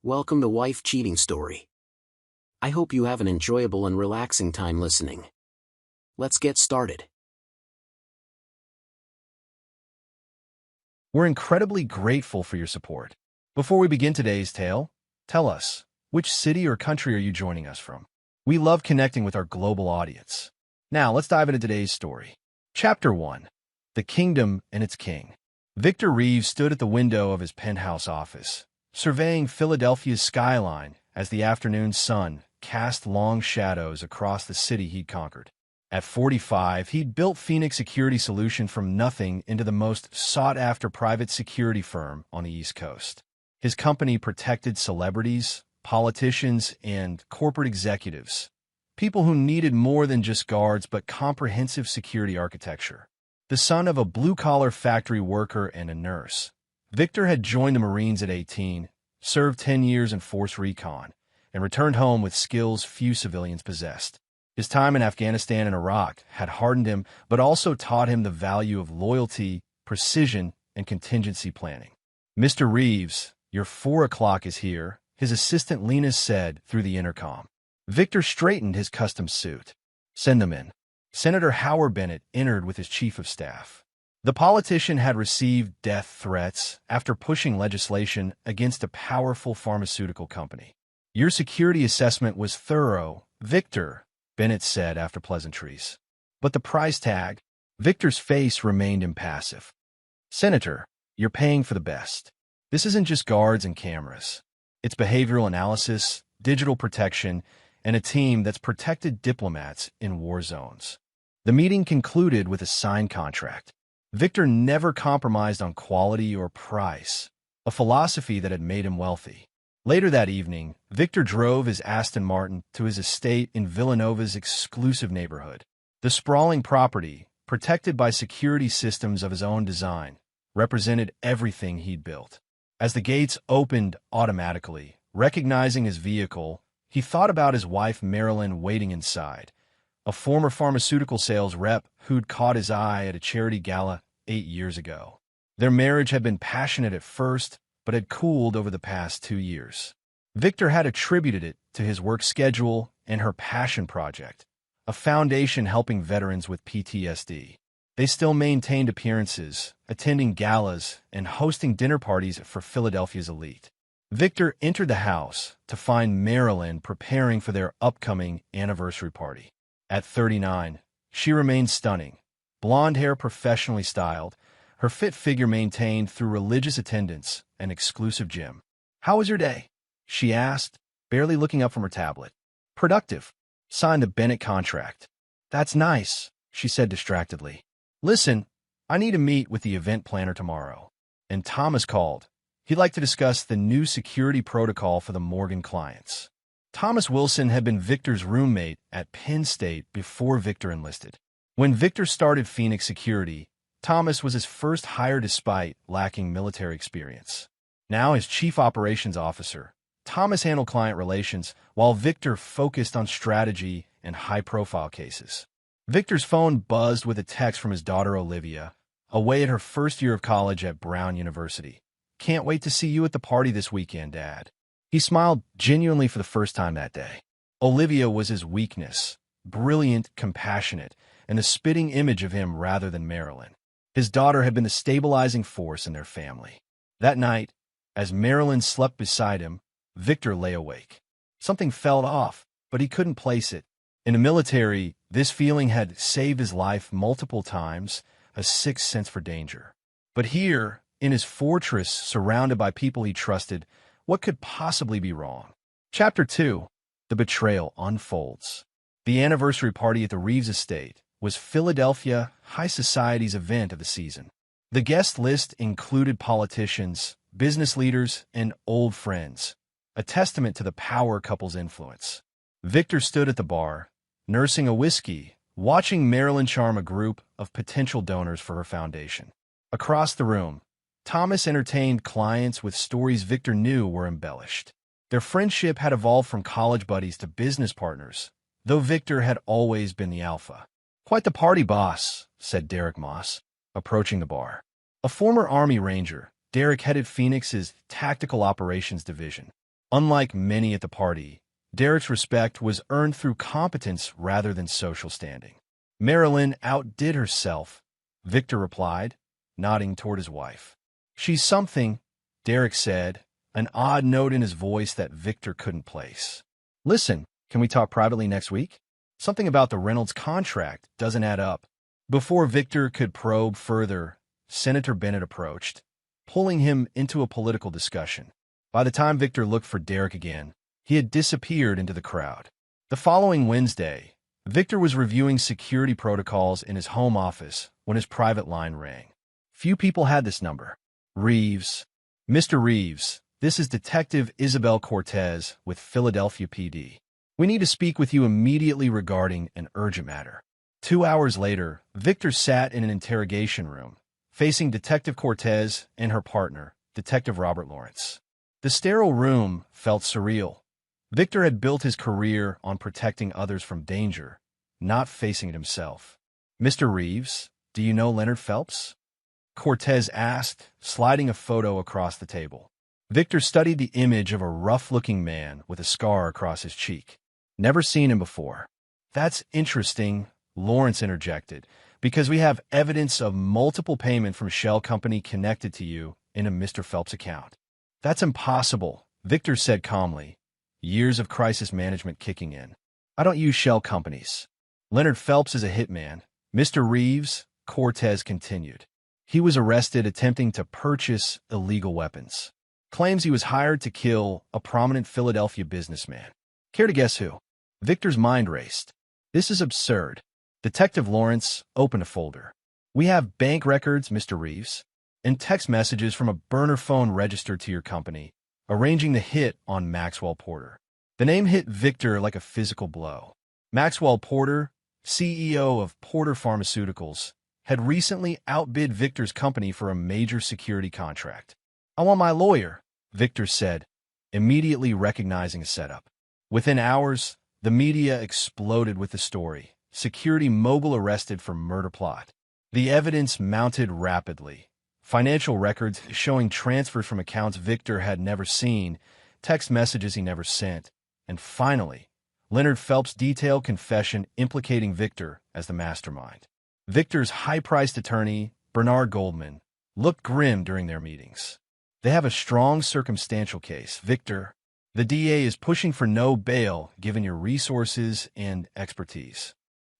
Welcome to Wife Cheating Story. I hope you have an enjoyable and relaxing time listening. Let's get started. We're incredibly grateful for your support. Before we begin today's tale, tell us, which city or country are you joining us from? We love connecting with our global audience. Now, let's dive into today's story. Chapter 1. The Kingdom and its King. Victor Reeves stood at the window of his penthouse office, surveying Philadelphia's skyline as the afternoon sun cast long shadows across the city he'd conquered. At 45, he'd built Phoenix Security Solution from nothing into the most sought-after private security firm on the East Coast. His company protected celebrities, politicians, and corporate executives, people who needed more than just guards but comprehensive security architecture. The son of a blue-collar factory worker and a nurse, Victor had joined the Marines at 18, served 10 years in Force Recon, and returned home with skills few civilians possessed. His time in Afghanistan and Iraq had hardened him, but also taught him the value of loyalty, precision, and contingency planning. "Mr. Reeves, your 4 o'clock is here," his assistant Lena said through the intercom. Victor straightened his custom suit. "Send them in." Senator Howard Bennett entered with his chief of staff. The politician had received death threats after pushing legislation against a powerful pharmaceutical company. "Your security assessment was thorough, Victor," Bennett said after pleasantries. "But the price tag?" Victor's face remained impassive. "Senator, you're paying for the best. This isn't just guards and cameras. It's behavioral analysis, digital protection, and a team that's protected diplomats in war zones." The meeting concluded with a signed contract. Victor never compromised on quality or price, a philosophy that had made him wealthy. Later that evening, Victor drove his Aston Martin to his estate in Villanova's exclusive neighborhood. The sprawling property, protected by security systems of his own design, represented everything he'd built. As the gates opened automatically, recognizing his vehicle, he thought about his wife Marilyn waiting inside, a former pharmaceutical sales rep who'd caught his eye at a charity gala 8 years ago. Their marriage had been passionate at first, but had cooled over the past 2 years. Victor had attributed it to his work schedule and her passion project, a foundation helping veterans with PTSD. They still maintained appearances, attending galas and hosting dinner parties for Philadelphia's elite. Victor entered the house to find Marilyn preparing for their upcoming anniversary party. At 39, she remained stunning, blonde hair professionally styled, her fit figure maintained through religious attendance and exclusive gym. "How was your day?" she asked, barely looking up from her tablet. "Productive. Signed a Bennett contract." "That's nice," she said distractedly. "Listen, I need to meet with the event planner tomorrow." And Thomas called. He'd like to discuss the new security protocol for the Morgan clients. Thomas Wilson had been Victor's roommate at Penn State before Victor enlisted. When Victor started Phoenix Security, Thomas was his first hire despite lacking military experience. Now as chief operations officer, Thomas handled client relations while Victor focused on strategy and high-profile cases. Victor's phone buzzed with a text from his daughter Olivia, away at her first year of college at Brown University. "Can't wait to see you at the party this weekend, Dad." He smiled genuinely for the first time that day. Olivia was his weakness, brilliant, compassionate, and a spitting image of him rather than Marilyn. His daughter had been the stabilizing force in their family. That night, as Marilyn slept beside him, Victor lay awake. Something felt off, but he couldn't place it. In the military, this feeling had saved his life multiple times, a sixth sense for danger. But here, in his fortress surrounded by people he trusted, what could possibly be wrong? Chapter 2. The Betrayal unfolds. The anniversary party at the Reeves estate was Philadelphia high society's event of the season. The guest list included politicians, business leaders, and old friends, a testament to the power couple's influence. Victor stood at the bar, nursing a whiskey, watching Marilyn charm a group of potential donors for her foundation. Across the room, Thomas entertained clients with stories Victor knew were embellished. Their friendship had evolved from college buddies to business partners, though Victor had always been the alpha. "Quite the party, boss," said Derek Moss, approaching the bar. A former Army Ranger, Derek headed Phoenix's Tactical Operations Division. Unlike many at the party, Derek's respect was earned through competence rather than social standing. Marilyn outdid herself, Victor replied, nodding toward his wife. She's something, Derek said, an odd note in his voice that Victor couldn't place. Listen, can we talk privately next week? Something about the Reynolds contract doesn't add up. Before Victor could probe further, Senator Bennett approached, pulling him into a political discussion. By the time Victor looked for Derek again, he had disappeared into the crowd. The following Wednesday, Victor was reviewing security protocols in his home office when his private line rang. Few people had this number. Reeves. Mr. Reeves, this is Detective Isabel Cortez with Philadelphia PD. We need to speak with you immediately regarding an urgent matter. 2 hours later, Victor sat in an interrogation room, facing Detective Cortez and her partner, Detective Robert Lawrence. The sterile room felt surreal. Victor had built his career on protecting others from danger, not facing it himself. Mr. Reeves, do you know Leonard Phelps? Cortez asked, sliding a photo across the table. Victor studied the image of a rough-looking man with a scar across his cheek. Never seen him before. That's interesting, Lawrence interjected, because we have evidence of multiple payment from Shell Company connected to you in a Mr. Phelps account. That's impossible, Victor said calmly, years of crisis management kicking in. I don't use shell companies. Leonard Phelps is a hitman. Mr. Reeves, Cortez continued. He was arrested attempting to purchase illegal weapons. Claims he was hired to kill a prominent Philadelphia businessman. Care to guess who? Victor's mind raced. This is absurd. Detective Lawrence opened a folder. We have bank records, Mr. Reeves, and text messages from a burner phone registered to your company, arranging the hit on Maxwell Porter. The name hit Victor like a physical blow. Maxwell Porter, CEO of Porter Pharmaceuticals, had recently outbid Victor's company for a major security contract. I want my lawyer, Victor said, immediately recognizing a setup. Within hours, the media exploded with the story. Security mogul arrested for murder plot. The evidence mounted rapidly. Financial records showing transfers from accounts Victor had never seen, text messages he never sent, and finally, Leonard Phelps' detailed confession implicating Victor as the mastermind. Victor's high-priced attorney, Bernard Goldman, looked grim during their meetings. They have a strong circumstantial case, Victor. The DA is pushing for no bail given your resources and expertise.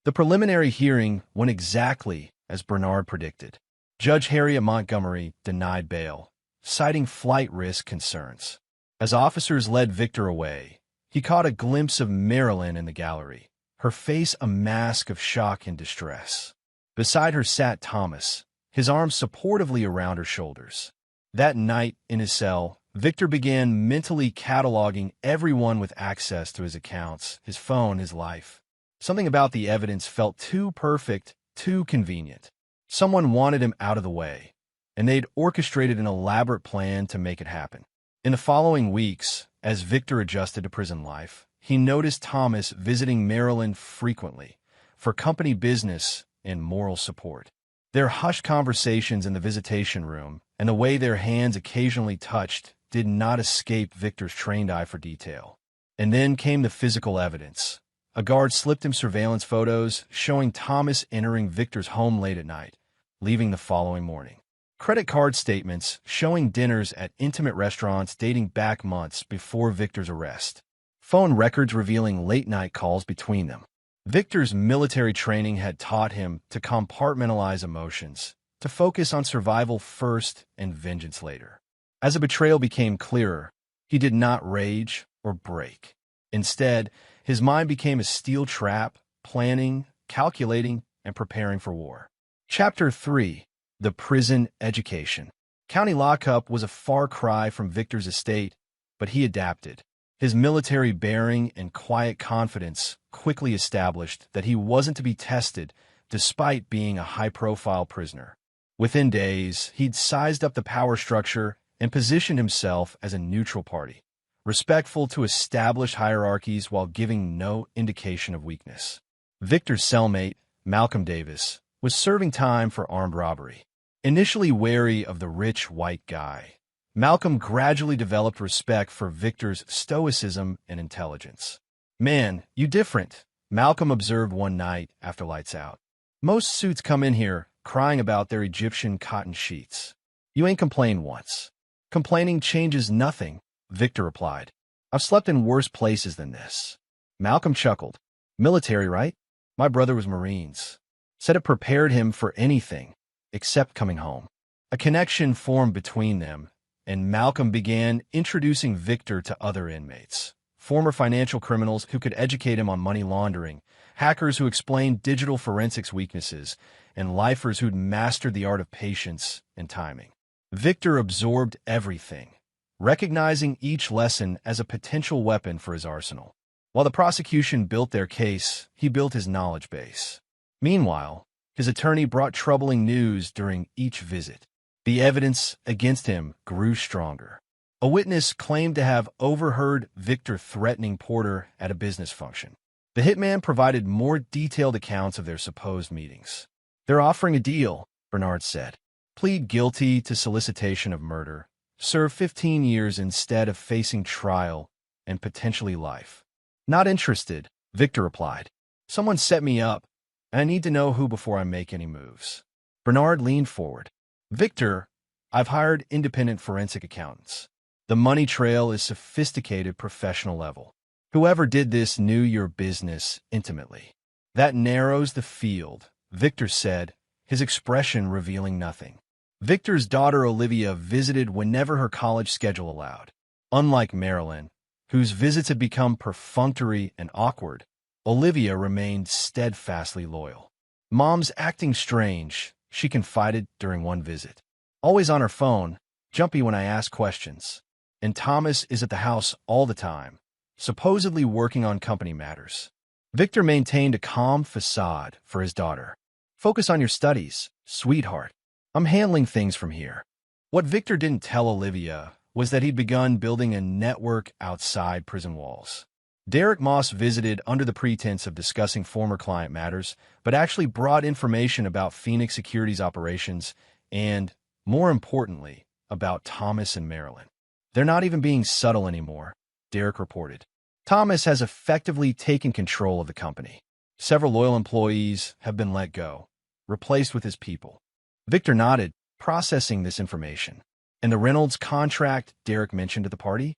The preliminary hearing went exactly as Bernard predicted. Judge Harriet Montgomery denied bail, citing flight risk concerns. As officers led Victor away, he caught a glimpse of Marilyn in the gallery, her face a mask of shock and distress. Beside her sat Thomas, his arms supportively around her shoulders. That night, in his cell, Victor began mentally cataloging everyone with access to his accounts, his phone, his life. Something about the evidence felt too perfect, too convenient. Someone wanted him out of the way, and they'd orchestrated an elaborate plan to make it happen. In the following weeks, as Victor adjusted to prison life, he noticed Thomas visiting Marilyn frequently for company business and moral support. Their hushed conversations in the visitation room and the way their hands occasionally touched did not escape Victor's trained eye for detail. And then came the physical evidence. A guard slipped him surveillance photos showing Thomas entering Victor's home late at night, leaving the following morning. Credit card statements showing dinners at intimate restaurants dating back months before Victor's arrest. Phone records revealing late-night calls between them. Victor's military training had taught him to compartmentalize emotions, to focus on survival first and vengeance later. As the betrayal became clearer, he did not rage or break. Instead, his mind became a steel trap, planning, calculating, and preparing for war. Chapter 3. The Prison Education. County lockup was a far cry from Victor's estate, but he adapted. His military bearing and quiet confidence quickly established that he wasn't to be tested despite being a high-profile prisoner. Within days, he'd sized up the power structure and positioned himself as a neutral party, respectful to established hierarchies while giving no indication of weakness. Victor's cellmate, Malcolm Davis, was serving time for armed robbery. Initially wary of the rich white guy, Malcolm gradually developed respect for Victor's stoicism and intelligence. "Man, you different," Malcolm observed one night after lights out. "Most suits come in here crying about their Egyptian cotton sheets. You ain't complained once." "Complaining changes nothing," Victor replied. "I've slept in worse places than this." Malcolm chuckled. "Military, right? My brother was Marines." Said it prepared him for anything except coming home. A connection formed between them, and Malcolm began introducing Victor to other inmates, former financial criminals who could educate him on money laundering, hackers who explained digital forensics weaknesses, and lifers who'd mastered the art of patience and timing. Victor absorbed everything, recognizing each lesson as a potential weapon for his arsenal. While the prosecution built their case, he built his knowledge base. Meanwhile, his attorney brought troubling news during each visit. The evidence against him grew stronger. A witness claimed to have overheard Victor threatening Porter at a business function. The hitman provided more detailed accounts of their supposed meetings. "They're offering a deal," Bernard said. "Plead guilty to solicitation of murder, serve 15 years instead of facing trial and potentially life." "Not interested," Victor replied. "Someone set me up, and I need to know who before I make any moves." Bernard leaned forward. "Victor, I've hired independent forensic accountants. The money trail is sophisticated professional level. Whoever did this knew your business intimately." "That narrows the field," Victor said, his expression revealing nothing. Victor's daughter Olivia visited whenever her college schedule allowed. Unlike Marilyn, whose visits had become perfunctory and awkward, Olivia remained steadfastly loyal. "Mom's acting strange," she confided during one visit. "Always on her phone, jumpy when I ask questions. And Thomas is at the house all the time, supposedly working on company matters." Victor maintained a calm facade for his daughter. "Focus on your studies, sweetheart. I'm handling things from here." What Victor didn't tell Olivia was that he'd begun building a network outside prison walls. Derek Moss visited under the pretense of discussing former client matters, but actually brought information about Phoenix Securities operations and, more importantly, about Thomas and Marilyn. "They're not even being subtle anymore," Derek reported. "Thomas has effectively taken control of the company. Several loyal employees have been let go, replaced with his people." Victor nodded, processing this information. "And the Reynolds contract Derek mentioned at the party?"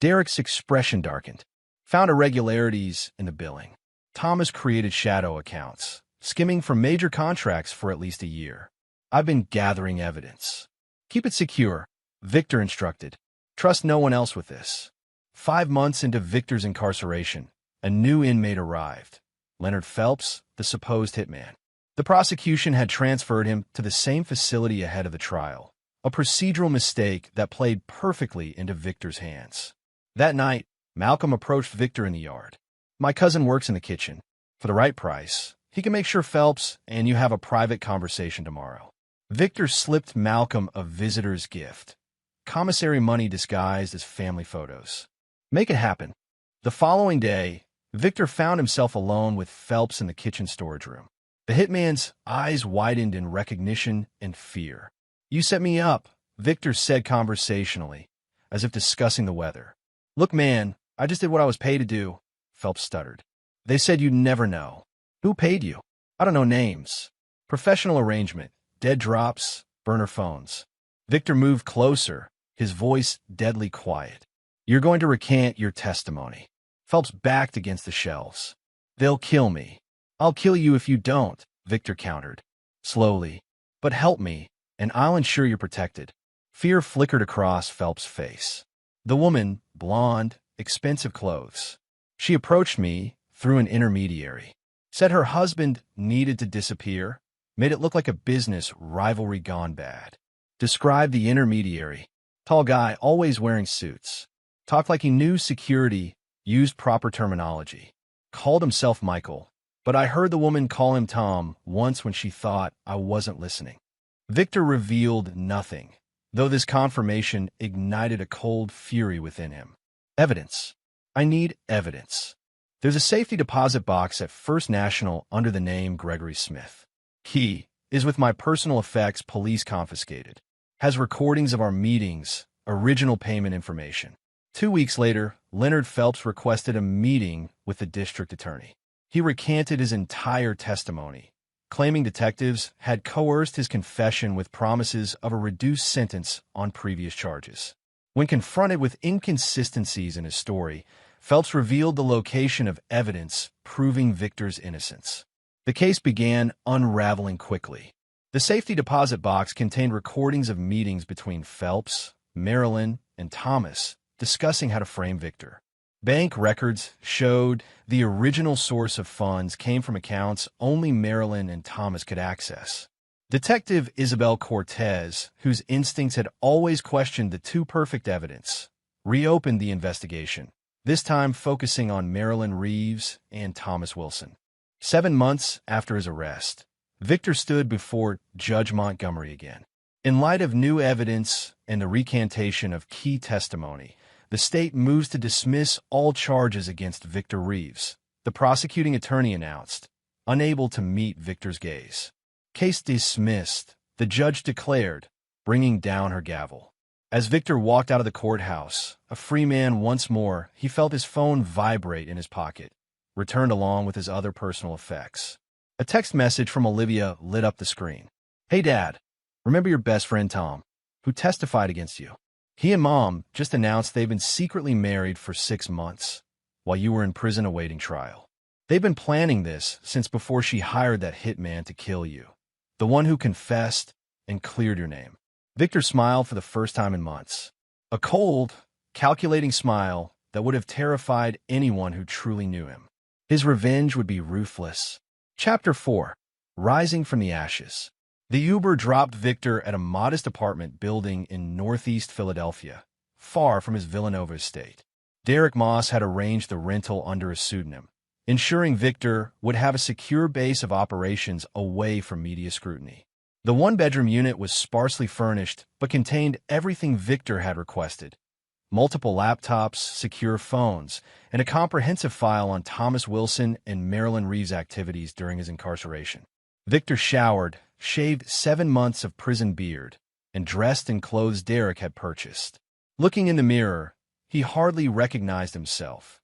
Derek's expression darkened. "Found irregularities in the billing. Thomas created shadow accounts, skimming from major contracts for at least a year. I've been gathering evidence." "Keep it secure," Victor instructed. "Trust no one else with this." 5 months into Victor's incarceration, a new inmate arrived, Leonard Phelps, the supposed hitman. The prosecution had transferred him to the same facility ahead of the trial, a procedural mistake that played perfectly into Victor's hands. That night, Malcolm approached Victor in the yard. "My cousin works in the kitchen. For the right price, he can make sure Phelps and you have a private conversation tomorrow." Victor slipped Malcolm a visitor's gift, commissary money disguised as family photos. "Make it happen." The following day, Victor found himself alone with Phelps in the kitchen storage room. The hitman's eyes widened in recognition and fear. "You set me up," Victor said conversationally, as if discussing the weather. "Look, man, I just did what I was paid to do," Phelps stuttered. "They said you'd never know." "Who paid you?" "I don't know names. Professional arrangement, dead drops, burner phones." Victor moved closer, his voice deadly quiet. "You're going to recant your testimony." Phelps backed against the shelves. "They'll kill me." "I'll kill you if you don't," Victor countered. "Slowly. But help me, and I'll ensure you're protected." Fear flickered across Phelps' face. "The woman, blonde, expensive clothes. She approached me through an intermediary. Said her husband needed to disappear, made it look like a business rivalry gone bad. Described the intermediary. Tall guy, always wearing suits. Talked like he knew security, used proper terminology. Called himself Michael, but I heard the woman call him Tom once when she thought I wasn't listening." Victor revealed nothing, though this confirmation ignited a cold fury within him. "Evidence. I need evidence. There's a safety deposit box at First National under the name Gregory Smith. Key is with my personal effects police confiscated. Has recordings of our meetings, original payment information. 2 weeks later, Leonard Phelps requested a meeting with the district attorney. He recanted his entire testimony, claiming detectives had coerced his confession with promises of a reduced sentence on previous charges. When confronted with inconsistencies in his story, Phelps revealed the location of evidence proving Victor's innocence. The case began unraveling quickly. The safety deposit box contained recordings of meetings between Phelps, Marilyn, and Thomas discussing how to frame Victor. Bank records showed the original source of funds came from accounts only Marilyn and Thomas could access. Detective Isabel Cortez, whose instincts had always questioned the too-perfect evidence, reopened the investigation, this time focusing on Marilyn Reeves and Thomas Wilson. 7 months after his arrest, Victor stood before Judge Montgomery again. In light of new evidence and the recantation of key testimony, the state moves to dismiss all charges against Victor Reeves, the prosecuting attorney announced, unable to meet Victor's gaze. Case dismissed, the judge declared, bringing down her gavel. As Victor walked out of the courthouse, a free man once more, he felt his phone vibrate in his pocket, returned along with his other personal effects. A text message from Olivia lit up the screen. "Hey Dad, remember your best friend Tom, who testified against you? He and Mom just announced they've been secretly married for 6 months, while you were in prison awaiting trial. They've been planning this since before she hired that hitman to kill you, the one who confessed and cleared your name." Victor smiled for the first time in months. A cold, calculating smile that would have terrified anyone who truly knew him. His revenge would be ruthless. Chapter 4. Rising from the Ashes. The Uber dropped Victor at a modest apartment building in northeast Philadelphia, far from his Villanova estate. Derek Moss had arranged the rental under a pseudonym, ensuring Victor would have a secure base of operations away from media scrutiny. The one-bedroom unit was sparsely furnished but contained everything Victor had requested: multiple laptops, secure phones, and a comprehensive file on Thomas Wilson and Marilyn Reeves' activities during his incarceration. Victor showered, shaved 7 months of prison beard, and dressed in clothes Derek had purchased. Looking in the mirror, he hardly recognized himself.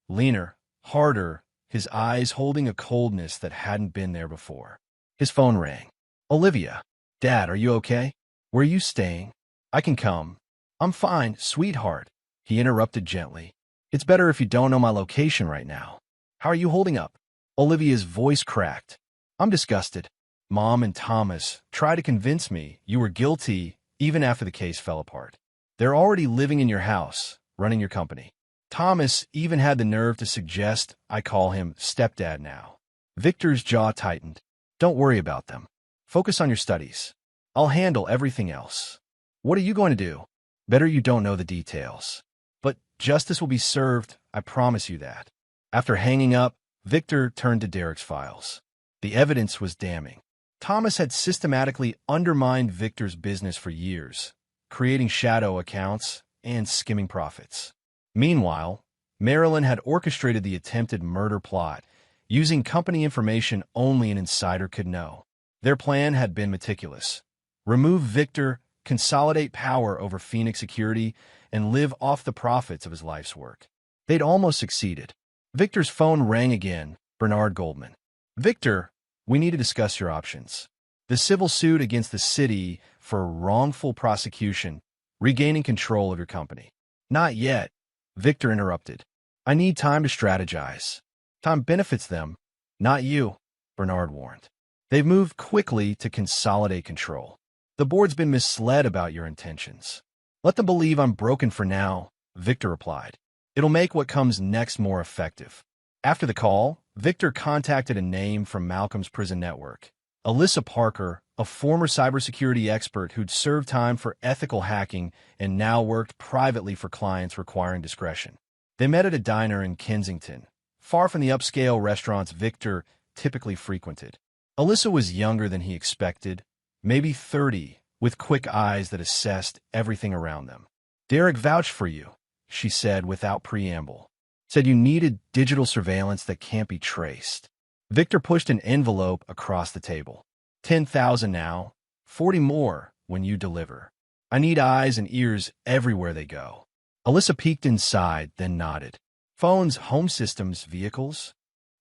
Leaner, harder, his eyes holding a coldness that hadn't been there before. His phone rang. "Olivia, Dad, are you okay? Where are you staying? I can come." "I'm fine, sweetheart," he interrupted gently. "It's better if you don't know my location right now. How are you holding up?" Olivia's voice cracked. "I'm disgusted. Mom and Thomas tried to convince me you were guilty even after the case fell apart. They're already living in your house, running your company. Thomas even had the nerve to suggest I call him stepdad now." Victor's jaw tightened. "Don't worry about them. Focus on your studies. I'll handle everything else. What are you going to do? Better you don't know the details. But justice will be served, I promise you that." After hanging up, Victor turned to Derek's files. The evidence was damning. Thomas had systematically undermined Victor's business for years, creating shadow accounts and skimming profits. Meanwhile, Marilyn had orchestrated the attempted murder plot, using company information only an insider could know. Their plan had been meticulous: remove Victor, consolidate power over Phoenix security, and live off the profits of his life's work. They'd almost succeeded. Victor's phone rang again. Bernard Goldman. "Victor, we need to discuss your options. The civil suit against the city for wrongful prosecution, regaining control of your company." "Not yet," Victor interrupted. "I need time to strategize." "Time benefits them, not you," Bernard warned. "They've moved quickly to consolidate control. The board's been misled about your intentions." "Let them believe I'm broken for now," Victor replied. "It'll make what comes next more effective." After the call, Victor contacted a name from Malcolm's prison network: Alyssa Parker, a former cybersecurity expert who'd served time for ethical hacking and now worked privately for clients requiring discretion. They met at a diner in Kensington, far from the upscale restaurants Victor typically frequented. Alyssa was younger than he expected, maybe 30, with quick eyes that assessed everything around them. "Derek vouched for you," she said without preamble. "Said you needed digital surveillance that can't be traced." Victor pushed an envelope across the table. 10,000 now, 40 more when you deliver." I need eyes and ears everywhere they go. Alyssa peeked inside, then nodded. Phones, home systems, vehicles?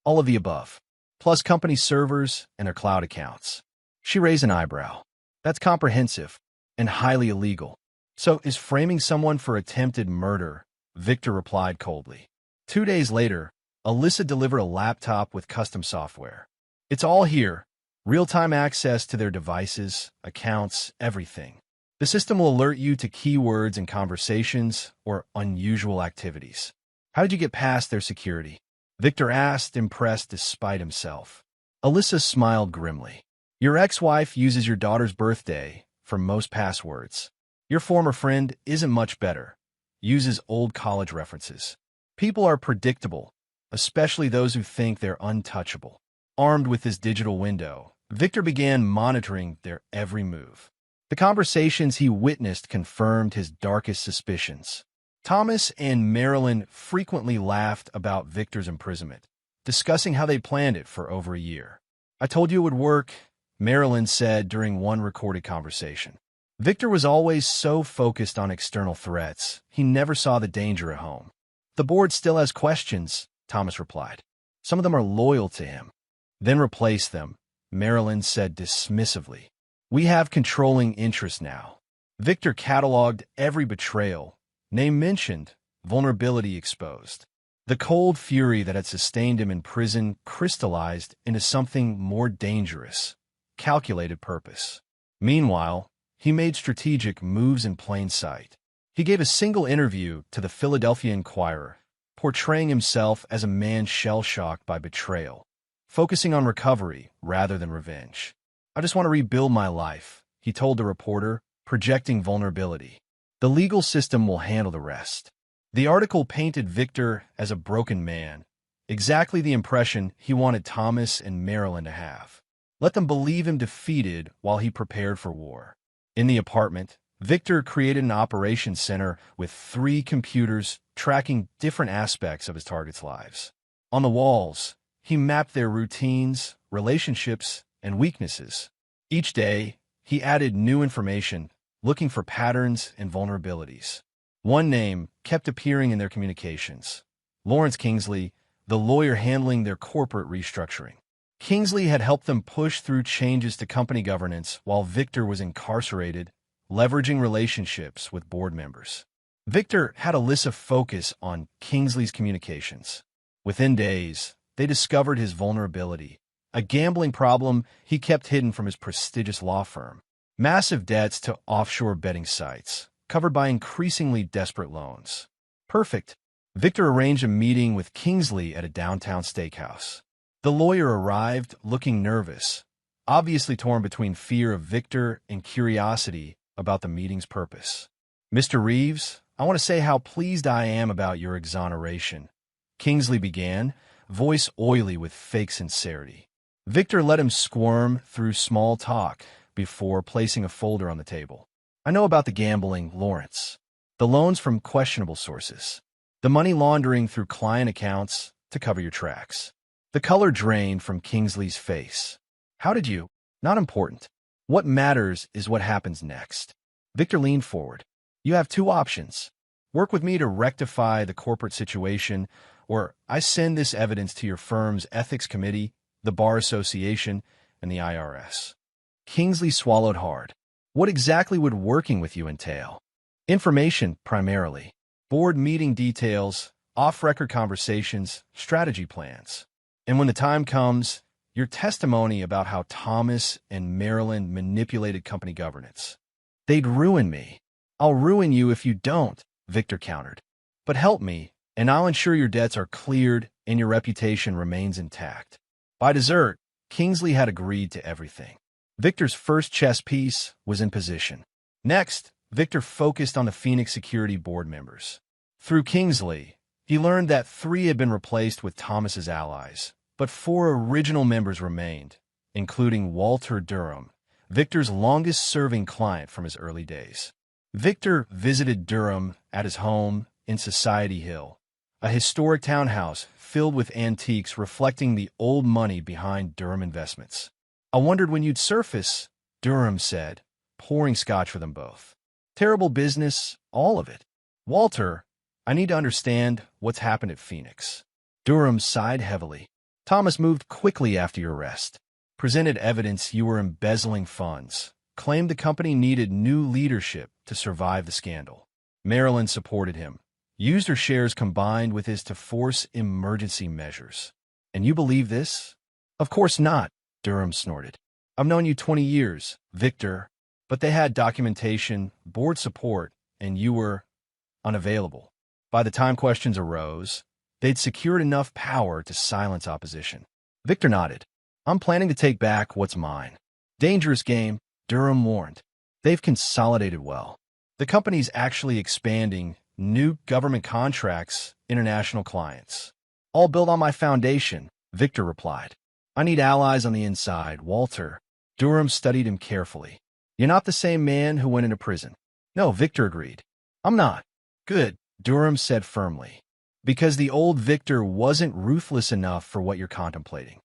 All of the above. Plus company servers and their cloud accounts. She raised an eyebrow. That's comprehensive and highly illegal. So is framing someone for attempted murder, Victor replied coldly. 2 days later, Alyssa delivered a laptop with custom software. It's all here. Real-time access to their devices, accounts, everything. The system will alert you to keywords in conversations or unusual activities. How did you get past their security? Victor asked, impressed despite himself. Alyssa smiled grimly. Your ex-wife uses your daughter's birthday for most passwords. Your former friend isn't much better. Uses old college references. People are predictable, especially those who think they're untouchable. Armed with his digital window, Victor began monitoring their every move. The conversations he witnessed confirmed his darkest suspicions. Thomas and Marilyn frequently laughed about Victor's imprisonment, discussing how they planned it for over a year. I told you it would work, Marilyn said during one recorded conversation. Victor was always so focused on external threats, he never saw the danger at home. The board still has questions, Thomas replied. Some of them are loyal to him. Then replace them, Marilyn said dismissively. We have controlling interests now. Victor cataloged every betrayal, name mentioned, vulnerability exposed. The cold fury that had sustained him in prison crystallized into something more dangerous, calculated purpose. Meanwhile, he made strategic moves in plain sight. He gave a single interview to the Philadelphia Inquirer, portraying himself as a man shell-shocked by betrayal, focusing on recovery rather than revenge. I just want to rebuild my life, he told the reporter, projecting vulnerability. The legal system will handle the rest. The article painted Victor as a broken man, exactly the impression he wanted Thomas and Marilyn to have. Let them believe him defeated while he prepared for war. In the apartment, Victor created an operations center with 3 computers tracking different aspects of his targets' lives. On the walls, he mapped their routines, relationships, and weaknesses. Each day, he added new information, looking for patterns and vulnerabilities. One name kept appearing in their communications. Lawrence Kingsley, the lawyer handling their corporate restructuring. Kingsley had helped them push through changes to company governance while Victor was incarcerated, leveraging relationships with board members. Victor had Alyssa focus on Kingsley's communications. Within days, they discovered his vulnerability, a gambling problem he kept hidden from his prestigious law firm. Massive debts to offshore betting sites, covered by increasingly desperate loans. Perfect. Victor arranged a meeting with Kingsley at a downtown steakhouse. The lawyer arrived looking nervous, obviously torn between fear of Victor and curiosity about the meeting's purpose. Mr. Reeves, I want to say how pleased I am about your exoneration, Kingsley began, voice oily with fake sincerity. Victor let him squirm through small talk before placing a folder on the table. I know about the gambling, Lawrence. The loans from questionable sources. The money laundering through client accounts to cover your tracks. The color drained from Kingsley's face. How did you? Not important. What matters is what happens next. Victor leaned forward. You have 2 options. Work with me to rectify the corporate situation, or I send this evidence to your firm's ethics committee, the Bar Association, and the IRS. Kingsley swallowed hard. What exactly would working with you entail? Information, primarily. Board meeting details, off-record conversations, strategy plans. And when the time comes, your testimony about how Thomas and Marilyn manipulated company governance. They'd ruin me. I'll ruin you if you don't, Victor countered. But help me, and I'll ensure your debts are cleared and your reputation remains intact. By dessert, Kingsley had agreed to everything. Victor's first chess piece was in position. Next, Victor focused on the Phoenix Security board members. Through Kingsley, he learned that 3 had been replaced with Thomas's allies, but 4 original members remained, including Walter Durham, Victor's longest-serving client from his early days. Victor visited Durham at his home in Society Hill, a historic townhouse filled with antiques reflecting the old money behind Durham Investments. I wondered when you'd surface, Durham said, pouring scotch for them both. Terrible business, all of it. Walter, I need to understand what's happened at Phoenix. Durham sighed heavily. Thomas moved quickly after your arrest. Presented evidence you were embezzling funds. Claimed the company needed new leadership to survive the scandal. Marilyn supported him. Used her shares combined with his to force emergency measures. And you believe this? Of course not, Durham snorted. I've known you 20 years, Victor, but they had documentation, board support, and you were unavailable. By the time questions arose, they'd secured enough power to silence opposition. Victor nodded. I'm planning to take back what's mine. Dangerous game, Durham warned. They've consolidated well. The company's actually expanding, new government contracts, international clients. All built on my foundation, Victor replied. I need allies on the inside, Walter. Durham studied him carefully. You're not the same man who went into prison. No, Victor agreed. I'm not. Good, Durham said firmly. Because the old Victor wasn't ruthless enough for what you're contemplating.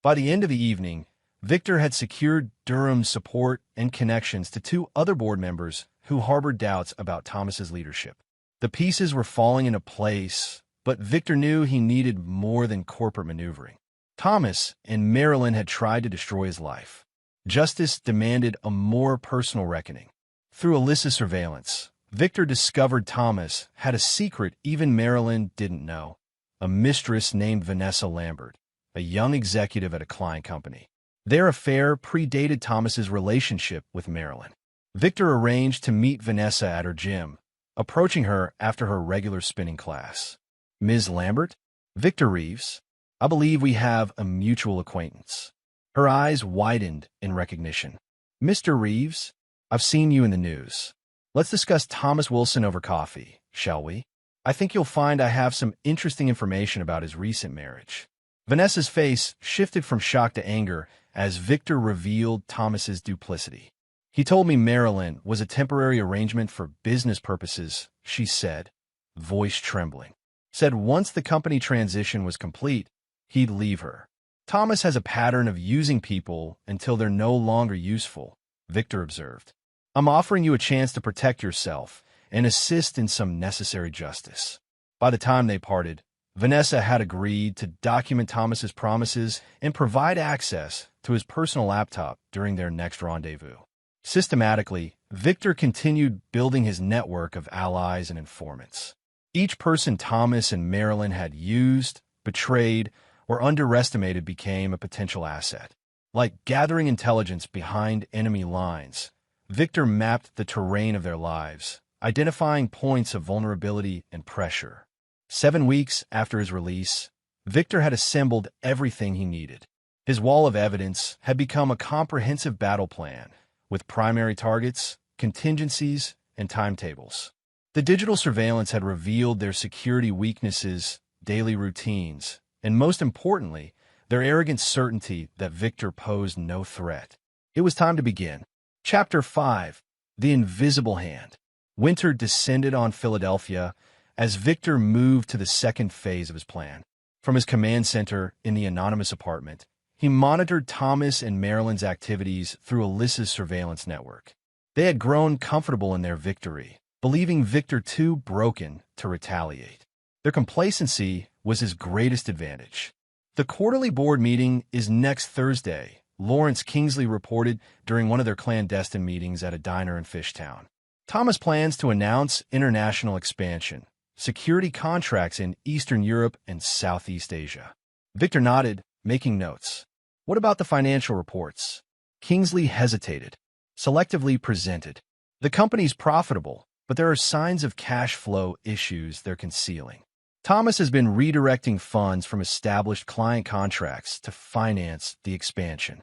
By the end of the evening, Victor had secured Durham's support and connections to two other board members who harbored doubts about Thomas's leadership. The pieces were falling into place, but Victor knew he needed more than corporate maneuvering. Thomas and Marilyn had tried to destroy his life. Justice demanded a more personal reckoning. Through Alyssa's surveillance, Victor discovered Thomas had a secret even Marilyn didn't know. A mistress named Vanessa Lambert, a young executive at a client company. Their affair predated Thomas's relationship with Marilyn. Victor arranged to meet Vanessa at her gym, approaching her after her regular spinning class. Ms. Lambert? Victor Reeves. I believe we have a mutual acquaintance. Her eyes widened in recognition. Mr. Reeves, I've seen you in the news. Let's discuss Thomas Wilson over coffee, shall we? I think you'll find I have some interesting information about his recent marriage. Vanessa's face shifted from shock to anger as Victor revealed Thomas's duplicity. He told me Marilyn was a temporary arrangement for business purposes, she said, voice trembling. Said once the company transition was complete, he'd leave her. Thomas has a pattern of using people until they're no longer useful, Victor observed. I'm offering you a chance to protect yourself and assist in some necessary justice. By the time they parted, Vanessa had agreed to document Thomas's promises and provide access to his personal laptop during their next rendezvous. Systematically, Victor continued building his network of allies and informants. Each person Thomas and Marilyn had used, betrayed, or underestimated became a potential asset. Like gathering intelligence behind enemy lines, Victor mapped the terrain of their lives, identifying points of vulnerability and pressure. 7 weeks after his release, Victor had assembled everything he needed. His wall of evidence had become a comprehensive battle plan, with primary targets, contingencies, and timetables. The digital surveillance had revealed their security weaknesses, daily routines, and most importantly, their arrogant certainty that Victor posed no threat. It was time to begin. Chapter 5. The Invisible Hand. Winter descended on Philadelphia as Victor moved to the second phase of his plan. From his command center in the anonymous apartment, he monitored Thomas and Marilyn's activities through Alyssa's surveillance network. They had grown comfortable in their victory, believing Victor too broken to retaliate. Their complacency was his greatest advantage. The quarterly board meeting is next Thursday, Lawrence Kingsley reported during one of their clandestine meetings at a diner in Fishtown. Thomas plans to announce international expansion, security contracts in Eastern Europe and Southeast Asia. Victor nodded, making notes. What about the financial reports? Kingsley hesitated. Selectively presented. The company's profitable, but there are signs of cash flow issues they're concealing. Thomas has been redirecting funds from established client contracts to finance the expansion.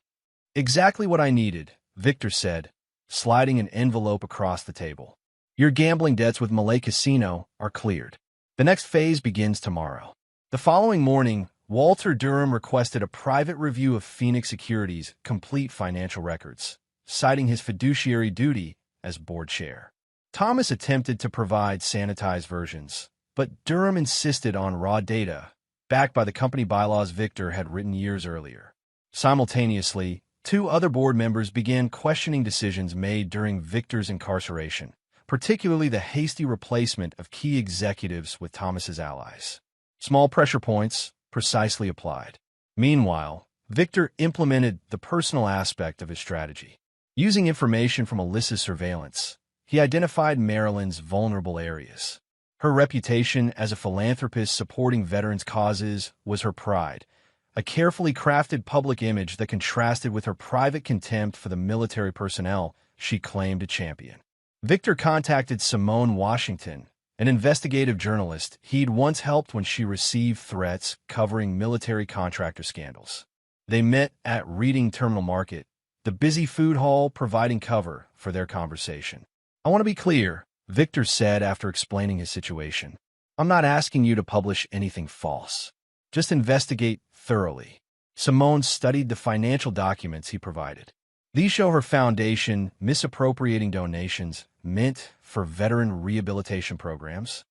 Exactly what I needed, Victor said, sliding an envelope across the table. Your gambling debts with Malay Casino are cleared. The next phase begins tomorrow. The following morning, Walter Durham requested a private review of Phoenix Securities' complete financial records, citing his fiduciary duty as board chair. Thomas attempted to provide sanitized versions, but Durham insisted on raw data, backed by the company bylaws Victor had written years earlier. Simultaneously, 2 other board members began questioning decisions made during Victor's incarceration, particularly the hasty replacement of key executives with Thomas's allies. Small pressure points, precisely applied. Meanwhile, Victor implemented the personal aspect of his strategy. Using information from Alyssa's surveillance, he identified Marilyn's vulnerable areas. Her reputation as a philanthropist supporting veterans' causes was her pride, a carefully crafted public image that contrasted with her private contempt for the military personnel she claimed to champion. Victor contacted Simone Washington, an investigative journalist he'd once helped when she received threats covering military contractor scandals. They met at Reading Terminal Market, the busy food hall providing cover for their conversation. "I want to be clear," Victor said after explaining his situation. "I'm not asking you to publish anything false. Just investigate thoroughly." Simone studied the financial documents he provided. These show her foundation misappropriating donations meant for veteran rehabilitation programs.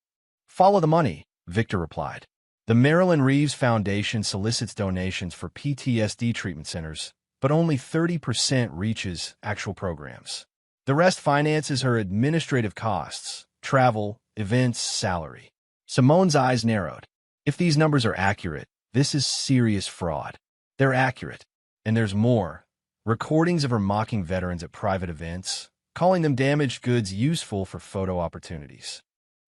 "Follow the money," Victor replied. "The Marilyn Reeves Foundation solicits donations for PTSD treatment centers, but only 30% reaches actual programs. The rest finances her administrative costs, travel, events, salary." Simone's eyes narrowed. "If these numbers are accurate, this is serious fraud." "They're accurate. And there's more. Recordings of her mocking veterans at private events, calling them damaged goods useful for photo opportunities."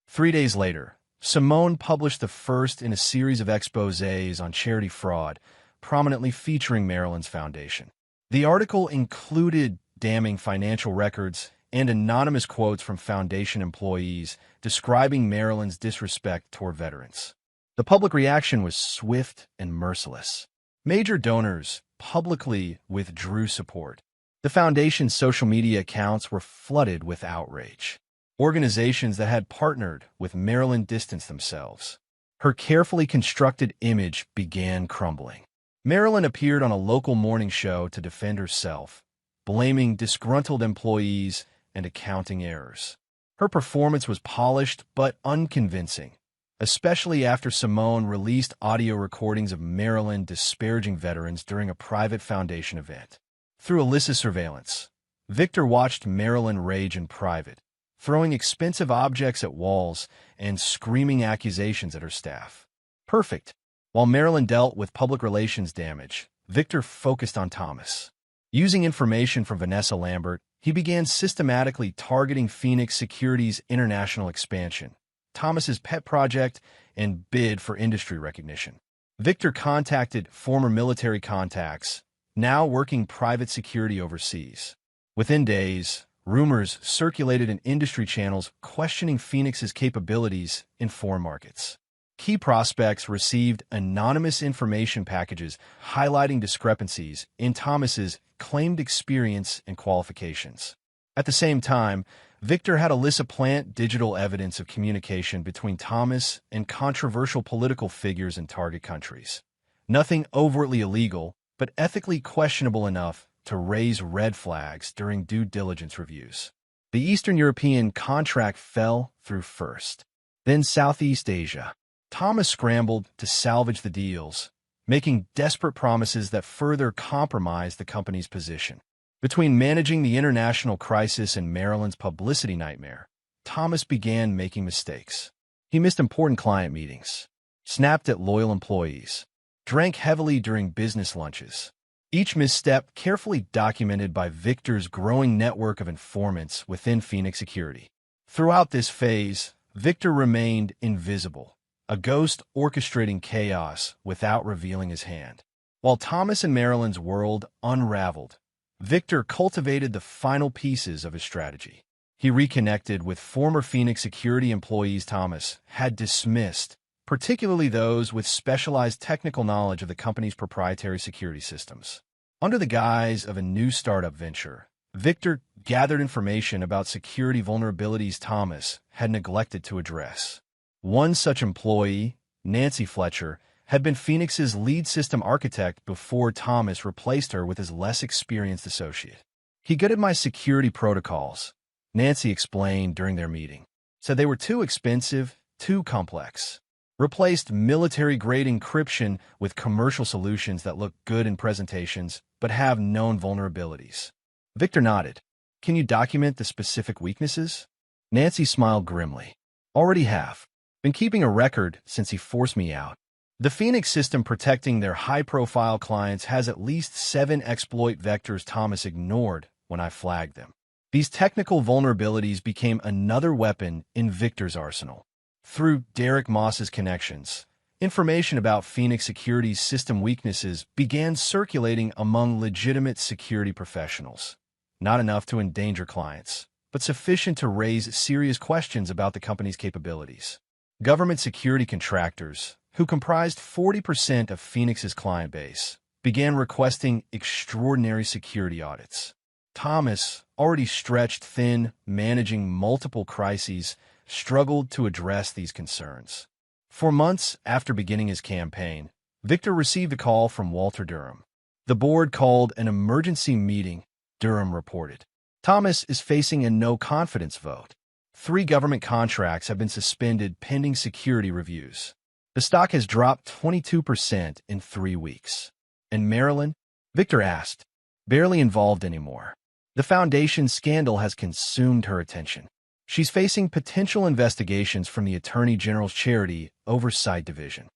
3 days later, Simone published the first in a series of exposés on charity fraud, prominently featuring Marilyn's foundation. The article included damning financial records and anonymous quotes from foundation employees describing Marilyn's disrespect toward veterans. The public reaction was swift and merciless. Major donors publicly withdrew support. The foundation's social media accounts were flooded with outrage. Organizations that had partnered with Marilyn distanced themselves. Her carefully constructed image began crumbling. Marilyn appeared on a local morning show to defend herself, blaming disgruntled employees and accounting errors. Her performance was polished but unconvincing, especially after Simone released audio recordings of Marilyn disparaging veterans during a private foundation event. Through Alyssa's surveillance, Victor watched Marilyn rage in private, throwing expensive objects at walls and screaming accusations at her staff. Perfect. While Marilyn dealt with public relations damage, Victor focused on Thomas. Using information from Vanessa Lambert, he began systematically targeting Phoenix Security's international expansion, Thomas's pet project, and bid for industry recognition. Victor contacted former military contacts, now working private security overseas. Within days, rumors circulated in industry channels questioning Phoenix's capabilities in foreign markets. Key prospects received anonymous information packages highlighting discrepancies in Thomas's claimed experience and qualifications. At the same time, Victor had Alyssa plant digital evidence of communication between Thomas and controversial political figures in target countries. Nothing overtly illegal, but ethically questionable enough to raise red flags during due diligence reviews. The Eastern European contract fell through first. Then Southeast Asia. Thomas scrambled to salvage the deals, making desperate promises that further compromised the company's position. Between managing the international crisis and Marilyn's publicity nightmare, Thomas began making mistakes. He missed important client meetings, snapped at loyal employees, drank heavily during business lunches. Each misstep carefully documented by Victor's growing network of informants within Phoenix Security. Throughout this phase, Victor remained invisible, a ghost orchestrating chaos without revealing his hand. While Thomas and Marilyn's world unraveled, Victor cultivated the final pieces of his strategy. He reconnected with former Phoenix Security employees Thomas had dismissed, particularly those with specialized technical knowledge of the company's proprietary security systems. Under the guise of a new startup venture, Victor gathered information about security vulnerabilities Thomas had neglected to address. One such employee, Nancy Fletcher, had been Phoenix's lead system architect before Thomas replaced her with his less experienced associate. "He gutted my security protocols," Nancy explained during their meeting. "Said they were too expensive, too complex. Replaced military-grade encryption with commercial solutions that look good in presentations but have known vulnerabilities." Victor nodded. "Can you document the specific weaknesses?" Nancy smiled grimly. Already have. Been keeping a record since he forced me out. The Phoenix system protecting their high-profile clients has at least 7 exploit vectors Thomas ignored when I flagged them. These technical vulnerabilities became another weapon in Victor's arsenal. Through Derek Moss's connections, information about Phoenix Security's system weaknesses began circulating among legitimate security professionals. Not enough to endanger clients, but sufficient to raise serious questions about the company's capabilities. Government security contractors, who comprised 40% of Phoenix's client base, began requesting extraordinary security audits. Thomas, already stretched thin, managing multiple crises, struggled to address these concerns. For months after beginning his campaign, Victor received a call from Walter Durham. The board called an emergency meeting, Durham reported. Thomas is facing a no-confidence vote. 3 government contracts have been suspended pending security reviews. The stock has dropped 22% in 3 weeks. And Marilyn? Victor asked. Barely involved anymore. The foundation scandal has consumed her attention. She's facing potential investigations from the Attorney General's Charity Oversight Division.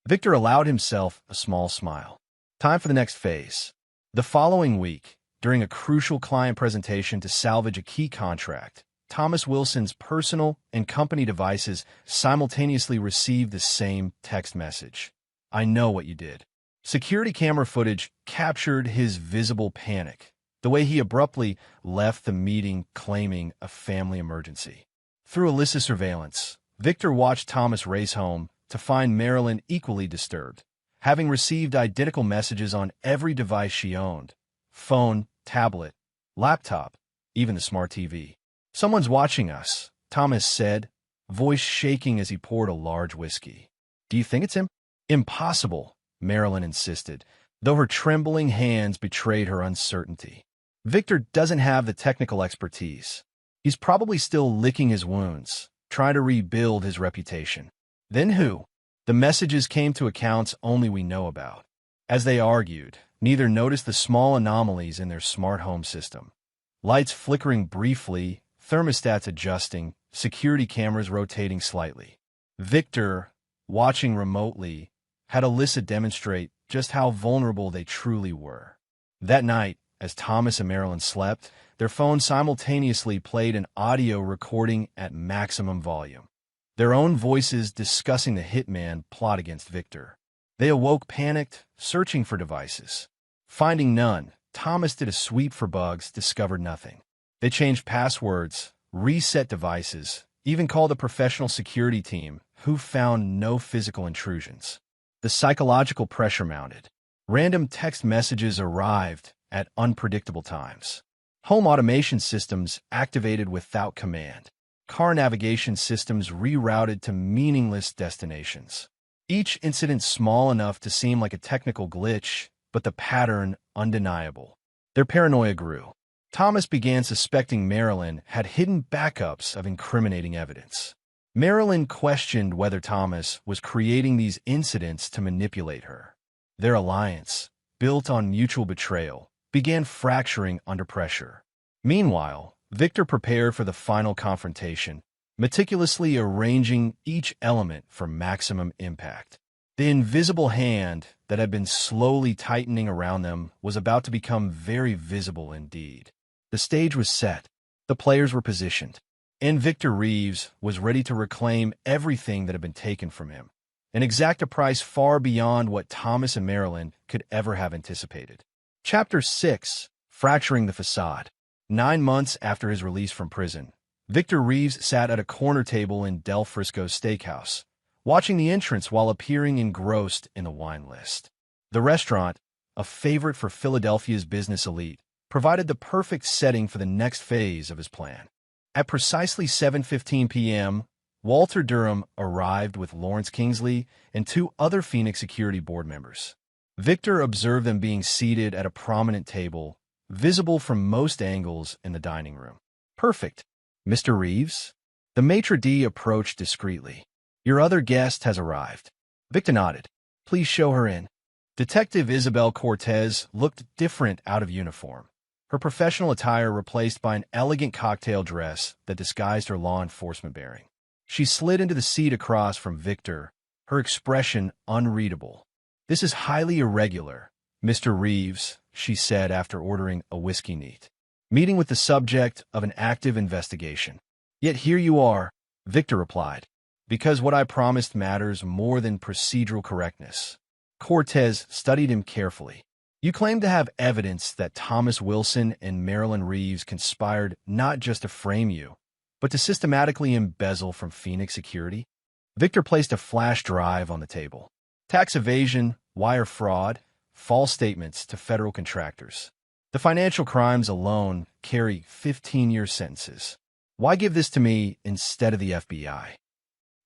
Victor allowed himself a small smile. Time for the next phase. The following week, during a crucial client presentation to salvage a key contract, Thomas Wilson's personal and company devices simultaneously received the same text message. I know what you did. Security camera footage captured his visible panic, the way he abruptly left the meeting claiming a family emergency. Through Alyssa surveillance, Victor watched Thomas race home to find Marilyn equally disturbed, having received identical messages on every device she owned: phone, tablet, laptop, even the smart TV. Someone's watching us, Thomas said, voice shaking as he poured a large whiskey. Do you think it's him? Impossible, Marilyn insisted, though her trembling hands betrayed her uncertainty. Victor doesn't have the technical expertise. He's probably still licking his wounds, trying to rebuild his reputation. Then who? The messages came to accounts only we know about. As they argued, neither noticed the small anomalies in their smart home system. Lights flickering briefly, thermostats adjusting, security cameras rotating slightly. Victor, watching remotely, had Alyssa demonstrate just how vulnerable they truly were. That night, as Thomas and Marilyn slept, their phones simultaneously played an audio recording at maximum volume. Their own voices discussing the hitman plot against Victor. They awoke panicked, searching for devices. Finding none, Thomas did a sweep for bugs, discovered nothing. They changed passwords, reset devices, even called a professional security team, who found no physical intrusions. The psychological pressure mounted. Random text messages arrived at unpredictable times. Home automation systems activated without command. Car navigation systems rerouted to meaningless destinations. Each incident small enough to seem like a technical glitch, but the pattern undeniable. Their paranoia grew. Thomas began suspecting Marilyn had hidden backups of incriminating evidence. Marilyn questioned whether Thomas was creating these incidents to manipulate her. Their alliance, built on mutual betrayal, began fracturing under pressure. Meanwhile, Victor prepared for the final confrontation, meticulously arranging each element for maximum impact. The invisible hand that had been slowly tightening around them was about to become very visible indeed. The stage was set. The players were positioned. And Victor Reeves was ready to reclaim everything that had been taken from him, and exact a price far beyond what Thomas and Marilyn could ever have anticipated. Chapter 6: Fracturing the Facade. 9 months after his release from prison, Victor Reeves sat at a corner table in Del Frisco's steakhouse, watching the entrance while appearing engrossed in the wine list. The restaurant, a favorite for Philadelphia's business elite, provided the perfect setting for the next phase of his plan. At precisely 7:15 p.m., Walter Durham arrived with Lawrence Kingsley and 2 other Phoenix Security board members. Victor observed them being seated at a prominent table, visible from most angles in the dining room. Perfect. Mr. Reeves? The maitre d' approached discreetly. Your other guest has arrived. Victor nodded. Please show her in. Detective Isabel Cortez looked different out of uniform. her professional attire replaced by an elegant cocktail dress that disguised her law enforcement bearing. She slid into the seat across from Victor, her expression unreadable. "This is highly irregular, Mr. Reeves," she said after ordering a whiskey neat. "Meeting with the subject of an active investigation." "Yet here you are," Victor replied. "Because what I promised matters more than procedural correctness." Cortez studied him carefully. "You claim to have evidence that Thomas Wilson and Marilyn Reeves conspired not just to frame you, but to systematically embezzle from Phoenix Security?" Victor placed a flash drive on the table. "Tax evasion, wire fraud, false statements to federal contractors. The financial crimes alone carry 15-year sentences. Why give this to me instead of the FBI?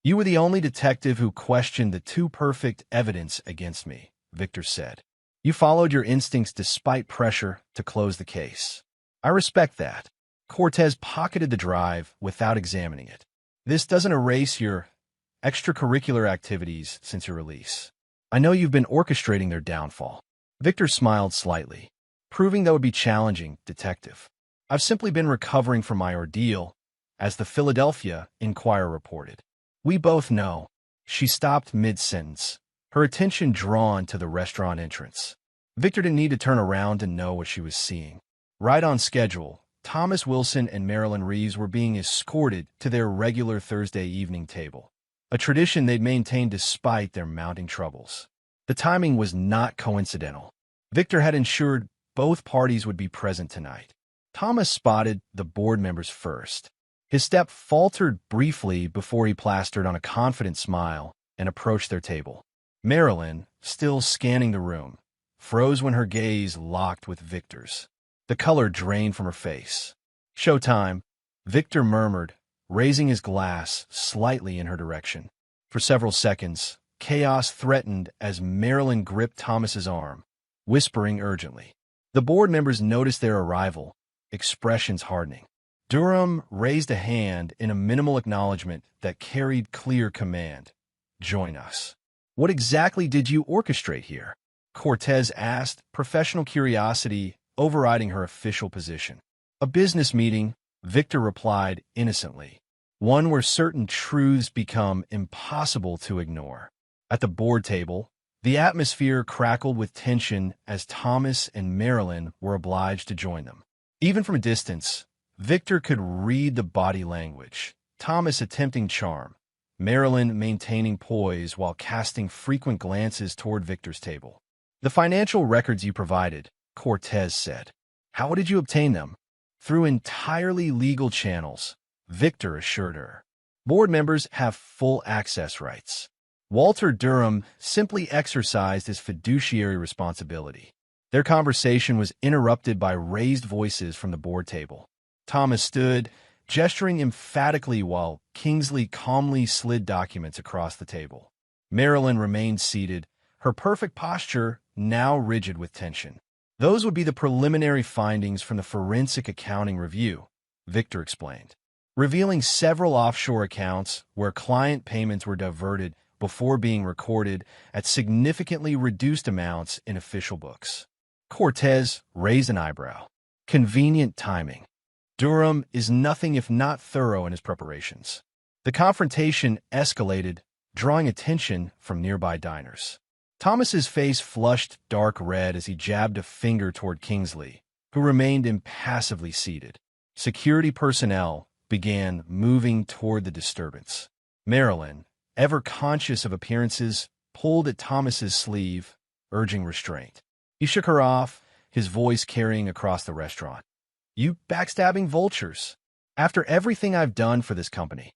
You were the only detective who questioned the too perfect evidence against me," Victor said. "You followed your instincts despite pressure to close the case. I respect that." Cortez pocketed the drive without examining it. "This doesn't erase your extracurricular activities since your release. I know you've been orchestrating their downfall." Victor smiled slightly. "Proving that would be challenging, Detective. I've simply been recovering from my ordeal, as the Philadelphia Inquirer reported." "We both know." She stopped mid-sentence, her attention drawn to the restaurant entrance. Victor didn't need to turn around to know what she was seeing. Right on schedule, Thomas Wilson and Marilyn Reeves were being escorted to their regular Thursday evening table, a tradition they'd maintained despite their mounting troubles. The timing was not coincidental. Victor had ensured both parties would be present tonight. Thomas spotted the board members first. His step faltered briefly before he plastered on a confident smile and approached their table. Marilyn, still scanning the room, froze when her gaze locked with Victor's. The color drained from her face. "Showtime," Victor murmured, raising his glass slightly in her direction. For several seconds, chaos threatened as Marilyn gripped Thomas's arm, whispering urgently. The board members noticed their arrival, expressions hardening. Durham raised a hand in a minimal acknowledgement that carried clear command. "Join us." "What exactly did you orchestrate here?" Cortez asked, professional curiosity overriding her official position. "A business meeting," Victor replied innocently. "One where certain truths become impossible to ignore." At the board table, the atmosphere crackled with tension as Thomas and Marilyn were obliged to join them. Even from a distance, Victor could read the body language, Thomas attempting charm, Marilyn maintaining poise while casting frequent glances toward Victor's table. "The financial records you provided," Cortez said. "How did you obtain them?" "Through entirely legal channels," Victor assured her. "Board members have full access rights." Walter Durham simply exercised his fiduciary responsibility. Their conversation was interrupted by raised voices from the board table. Thomas stood, gesturing emphatically while Kingsley calmly slid documents across the table. Marilyn remained seated, her perfect posture now rigid with tension. "Those would be the preliminary findings from the forensic accounting review," Victor explained, revealing several offshore accounts where client payments were diverted before being recorded at significantly reduced amounts in official books. Cortez raised an eyebrow. Convenient timing. Durham is nothing if not thorough in his preparations. The confrontation escalated, drawing attention from nearby diners. Thomas's face flushed dark red as he jabbed a finger toward Kingsley, who remained impassively seated. Security personnel began moving toward the disturbance. Marilyn, ever conscious of appearances, pulled at Thomas's sleeve, urging restraint. He shook her off, his voice carrying across the restaurant. "You backstabbing vultures! After everything I've done for this company."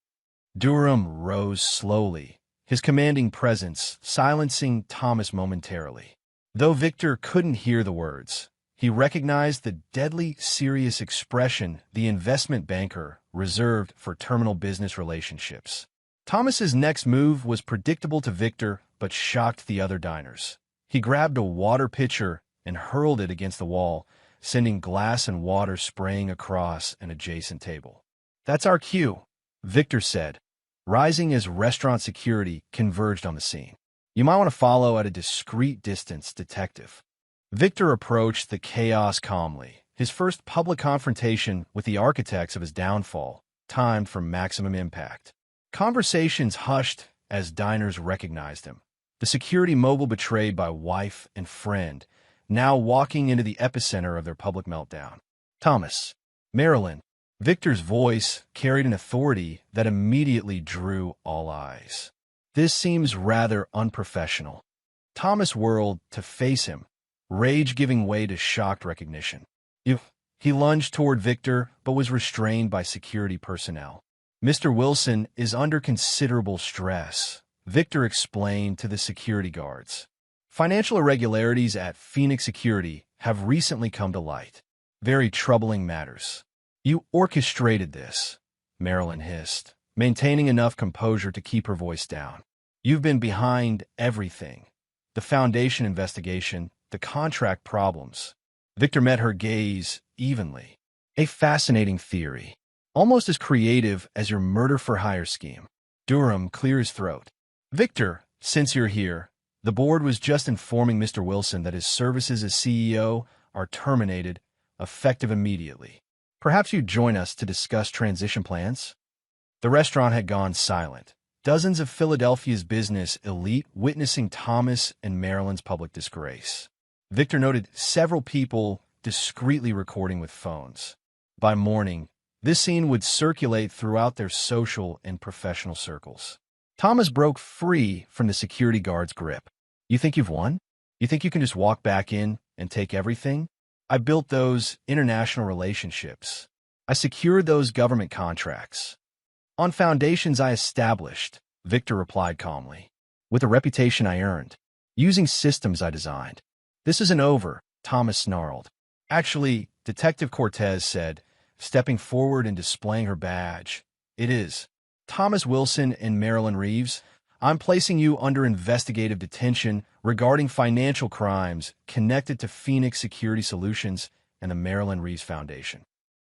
Durham rose slowly, his commanding presence silencing Thomas momentarily. Though Victor couldn't hear the words, he recognized the deadly serious expression the investment banker reserved for terminal business relationships. Thomas's next move was predictable to Victor but shocked the other diners. He grabbed a water pitcher and hurled it against the wall, sending glass and water spraying across an adjacent table. "That's our cue," Victor said, rising as restaurant security converged on the scene. "You might want to follow at a discreet distance, Detective." Victor approached the chaos calmly, his first public confrontation with the architects of his downfall, timed for maximum impact. Conversations hushed as diners recognized him. The security mogul betrayed by wife and friend, now walking into the epicenter of their public meltdown. Thomas, Maryland. Victor's voice carried an authority that immediately drew all eyes. This seems rather unprofessional. Thomas whirled to face him, rage giving way to shocked recognition. He lunged toward Victor, but was restrained by security personnel. Mr. Wilson is under considerable stress, Victor explained to the security guards. Financial irregularities at Phoenix Security have recently come to light. Very troubling matters. You orchestrated this, Marilyn hissed, maintaining enough composure to keep her voice down. You've been behind everything. The Foundation investigation, the contract problems. Victor met her gaze evenly. A fascinating theory, almost as creative as your murder-for-hire scheme. Durham cleared his throat. Victor, since you're here, the board was just informing Mr. Wilson that his services as CEO are terminated, effective immediately. Perhaps you'd join us to discuss transition plans? The restaurant had gone silent. Dozens of Philadelphia's business elite witnessing Thomas and Marilyn's public disgrace. Victor noted several people discreetly recording with phones. By morning, this scene would circulate throughout their social and professional circles. Thomas broke free from the security guard's grip. You think you've won? You think you can just walk back in and take everything? I built those international relationships. I secured those government contracts. On foundations I established, Victor replied calmly. With a reputation I earned. Using systems I designed. This isn't over, Thomas snarled. Actually, Detective Cortez said, stepping forward and displaying her badge. It is. Thomas Wilson and Marilyn Reeves, I'm placing you under investigative detention regarding financial crimes connected to Phoenix Security Solutions and the Marilyn Reeves Foundation.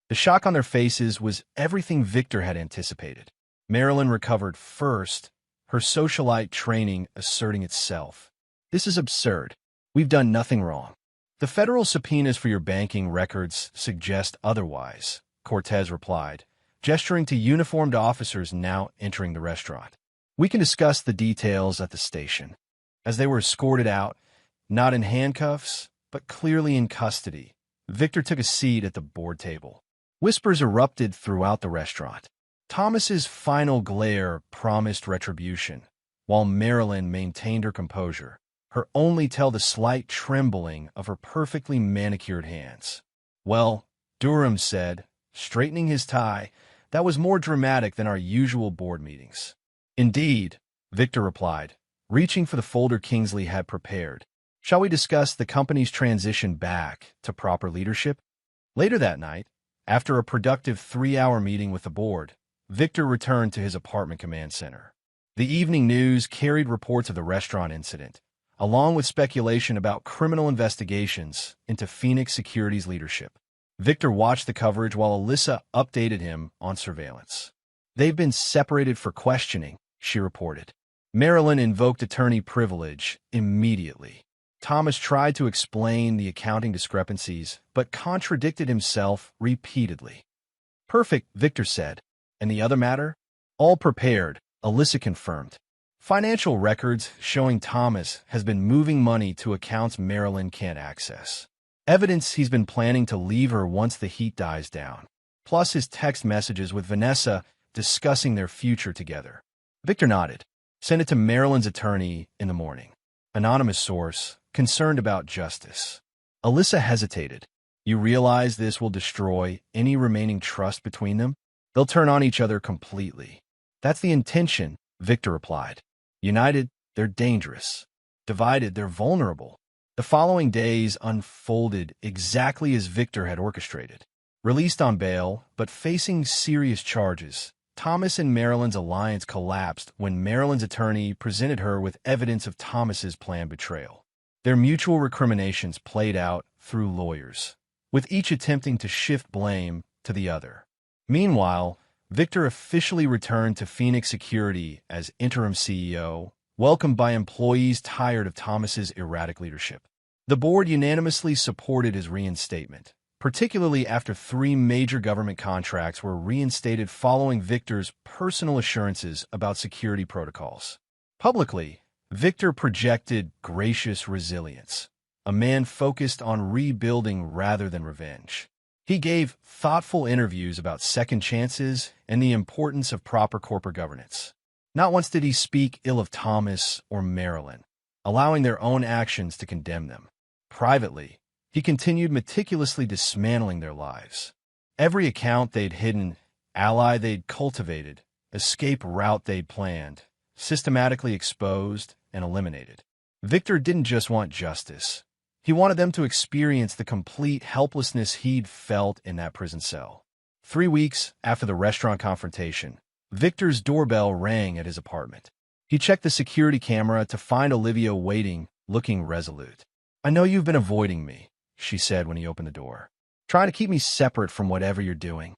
The shock on their faces was everything Victor had anticipated. Marilyn recovered first, her socialite training asserting itself. This is absurd. We've done nothing wrong. The federal subpoenas for your banking records suggest otherwise, Cortez replied, gesturing to uniformed officers now entering the restaurant. We can discuss the details at the station. As they were escorted out, not in handcuffs, but clearly in custody, Victor took a seat at the board table. Whispers erupted throughout the restaurant. Thomas's final glare promised retribution, while Marilyn maintained her composure, her only tell the slight trembling of her perfectly manicured hands. Well, Durham said, straightening his tie, that was more dramatic than our usual board meetings. Indeed, Victor replied, reaching for the folder Kingsley had prepared. Shall we discuss the company's transition back to proper leadership? Later that night, after a productive 3-hour meeting with the board, Victor returned to his apartment command center. The evening news carried reports of the restaurant incident, along with speculation about criminal investigations into Phoenix Security's leadership. Victor watched the coverage while Alyssa updated him on surveillance. They've been separated for questioning, she reported. Marilyn invoked attorney privilege immediately. Thomas tried to explain the accounting discrepancies, but contradicted himself repeatedly. Perfect, Victor said. And the other matter? All prepared, Alyssa confirmed. Financial records showing Thomas has been moving money to accounts Marilyn can't access. Evidence he's been planning to leave her once the heat dies down. Plus his text messages with Vanessa discussing their future together. Victor nodded. Send it to Marilyn's attorney in the morning. Anonymous source, concerned about justice. Alyssa hesitated. You realize this will destroy any remaining trust between them? They'll turn on each other completely. That's the intention, Victor replied. United, they're dangerous. Divided, they're vulnerable. The following days unfolded exactly as Victor had orchestrated. Released on bail, but facing serious charges, Thomas and Marilyn's alliance collapsed when Marilyn's attorney presented her with evidence of Thomas's planned betrayal. Their mutual recriminations played out through lawyers, with each attempting to shift blame to the other. Meanwhile, Victor officially returned to Phoenix Security as interim CEO, welcomed by employees tired of Thomas's erratic leadership. The board unanimously supported his reinstatement, particularly after 3 major government contracts were reinstated following Victor's personal assurances about security protocols. Publicly, Victor projected gracious resilience, a man focused on rebuilding rather than revenge. He gave thoughtful interviews about second chances and the importance of proper corporate governance. Not once did he speak ill of Thomas or Marilyn, allowing their own actions to condemn them. Privately, he continued meticulously dismantling their lives. Every account they'd hidden, ally they'd cultivated, escape route they'd planned, systematically exposed and eliminated. Victor didn't just want justice. He wanted them to experience the complete helplessness he'd felt in that prison cell. 3 weeks after the restaurant confrontation, Victor's doorbell rang at his apartment. He checked the security camera to find Olivia waiting, looking resolute. "I know you've been avoiding me," she said when he opened the door. "Trying to keep me separate from whatever you're doing."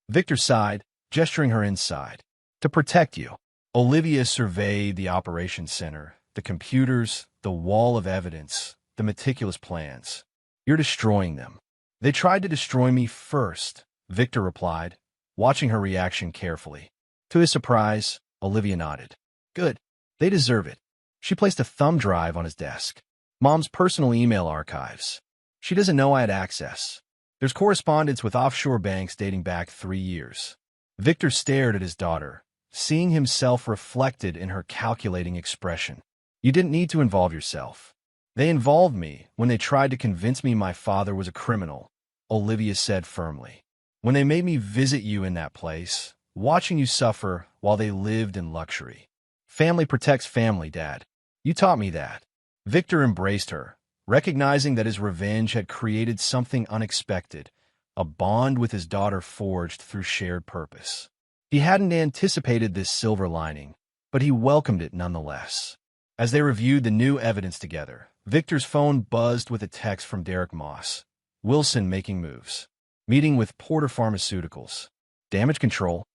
Victor sighed, gesturing her inside. "To protect you." Olivia surveyed the operations center, the computers, the wall of evidence, the meticulous plans. "You're destroying them." "They tried to destroy me first," Victor replied, watching her reaction carefully. To his surprise, Olivia nodded. "Good. They deserve it." She placed a thumb drive on his desk. "Mom's personal email archives. She doesn't know I had access. There's correspondence with offshore banks dating back 3 years." Victor stared at his daughter, seeing himself reflected in her calculating expression. "You didn't need to involve yourself. They involved me when they tried to convince me my father was a criminal," Olivia said firmly. "When they made me visit you in that place, watching you suffer while they lived in luxury. Family protects family, Dad. You taught me that." Victor embraced her, recognizing that his revenge had created something unexpected, a bond with his daughter forged through shared purpose. He hadn't anticipated this silver lining, but he welcomed it nonetheless. As they reviewed the new evidence together, Victor's phone buzzed with a text from Derek Moss. "Wilson making moves. Meeting with Porter Pharmaceuticals. Damage control."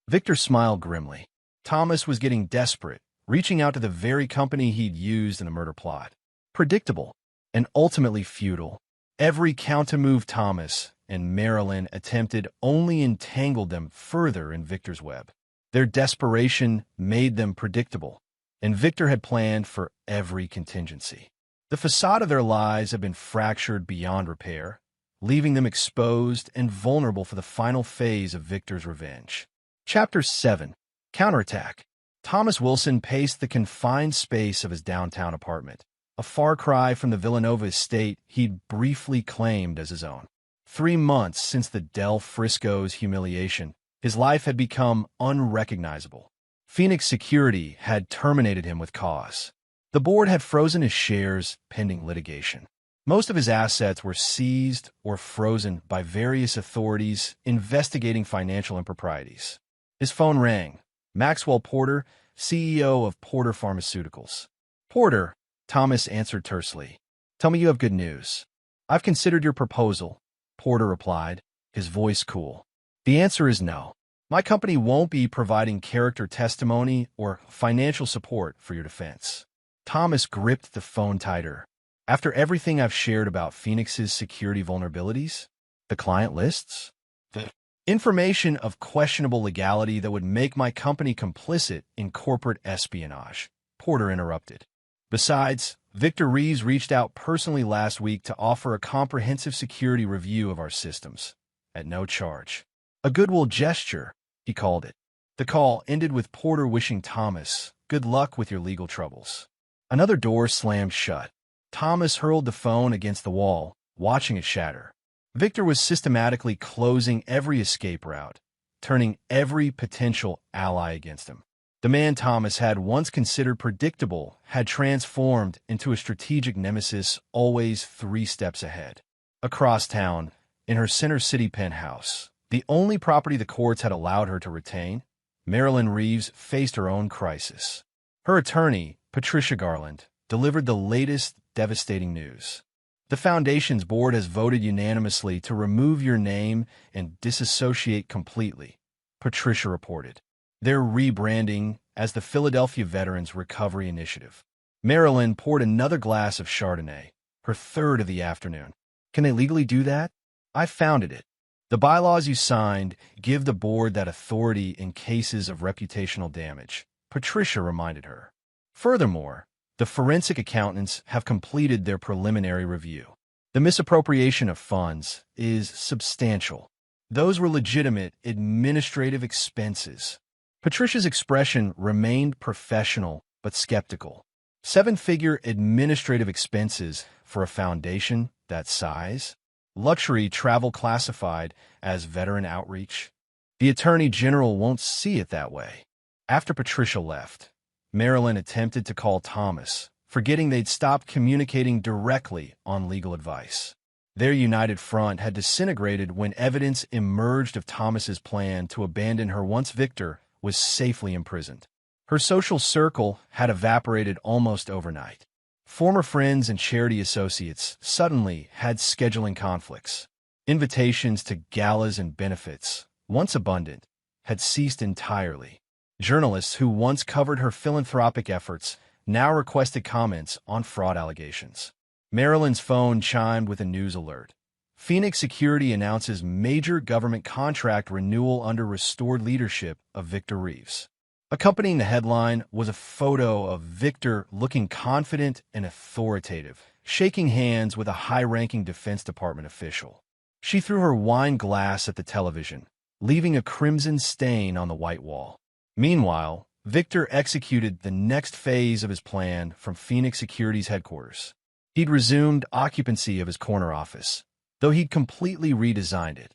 Victor smiled grimly. Thomas was getting desperate, reaching out to the very company he'd used in the murder plot. Predictable, and ultimately futile. Every counter-move Thomas and Marilyn attempted only entangled them further in Victor's web. Their desperation made them predictable, and Victor had planned for every contingency. The facade of their lives had been fractured beyond repair, leaving them exposed and vulnerable for the final phase of Victor's revenge. Chapter 7. Counterattack. Thomas Wilson paced the confined space of his downtown apartment, a far cry from the Villanova estate he'd briefly claimed as his own. 3 months since the Del Frisco's humiliation, his life had become unrecognizable. Phoenix Security had terminated him with cause. The board had frozen his shares pending litigation. Most of his assets were seized or frozen by various authorities investigating financial improprieties. His phone rang. Maxwell Porter, CEO of Porter Pharmaceuticals. "Porter," Thomas answered tersely. "Tell me you have good news." "I've considered your proposal," Porter replied, his voice cool. "The answer is no. My company won't be providing character testimony or financial support for your defense." Thomas gripped the phone tighter. "After everything I've shared about Phoenix's security vulnerabilities, the client lists, the information of questionable legality that would make my company complicit in corporate espionage," Porter interrupted. "Besides, Victor Reeves reached out personally last week to offer a comprehensive security review of our systems, at no charge. A goodwill gesture, he called it." The call ended with Porter wishing Thomas good luck with your legal troubles. Another door slammed shut. Thomas hurled the phone against the wall, watching it shatter. Victor was systematically closing every escape route, turning every potential ally against him. The man Thomas had once considered predictable had transformed into a strategic nemesis always 3 steps ahead. Across town, in her Center City penthouse, the only property the courts had allowed her to retain, Marilyn Reeves faced her own crisis. Her attorney, Patricia Garland, delivered the latest devastating news. "The Foundation's board has voted unanimously to remove your name and disassociate completely," Patricia reported. "They're rebranding as the Philadelphia Veterans Recovery Initiative." Marilyn poured another glass of Chardonnay, her third of the afternoon. "Can they legally do that?" I founded it. The bylaws you signed give the board that authority in cases of reputational damage, Patricia reminded her. Furthermore, the forensic accountants have completed their preliminary review. The misappropriation of funds is substantial. Those were legitimate administrative expenses. Patricia's expression remained professional but skeptical. Seven-figure administrative expenses for a foundation that size? Luxury travel classified as veteran outreach? The Attorney General won't see it that way. After Patricia left, Marilyn attempted to call Thomas, forgetting they'd stopped communicating directly on legal advice. Their united front had disintegrated when evidence emerged of Thomas's plan to abandon her once Victor was safely imprisoned. Her social circle had evaporated almost overnight. Former friends and charity associates suddenly had scheduling conflicts. Invitations to galas and benefits, once abundant, had ceased entirely. Journalists who once covered her philanthropic efforts now requested comments on fraud allegations. Marilyn's phone chimed with a news alert. Phoenix Security announces major government contract renewal under restored leadership of Victor Reeves. Accompanying the headline was a photo of Victor looking confident and authoritative, shaking hands with a high-ranking Defense Department official. She threw her wine glass at the television, leaving a crimson stain on the white wall. Meanwhile, Victor executed the next phase of his plan from Phoenix Security's headquarters. He'd resumed occupancy of his corner office, though he'd completely redesigned it,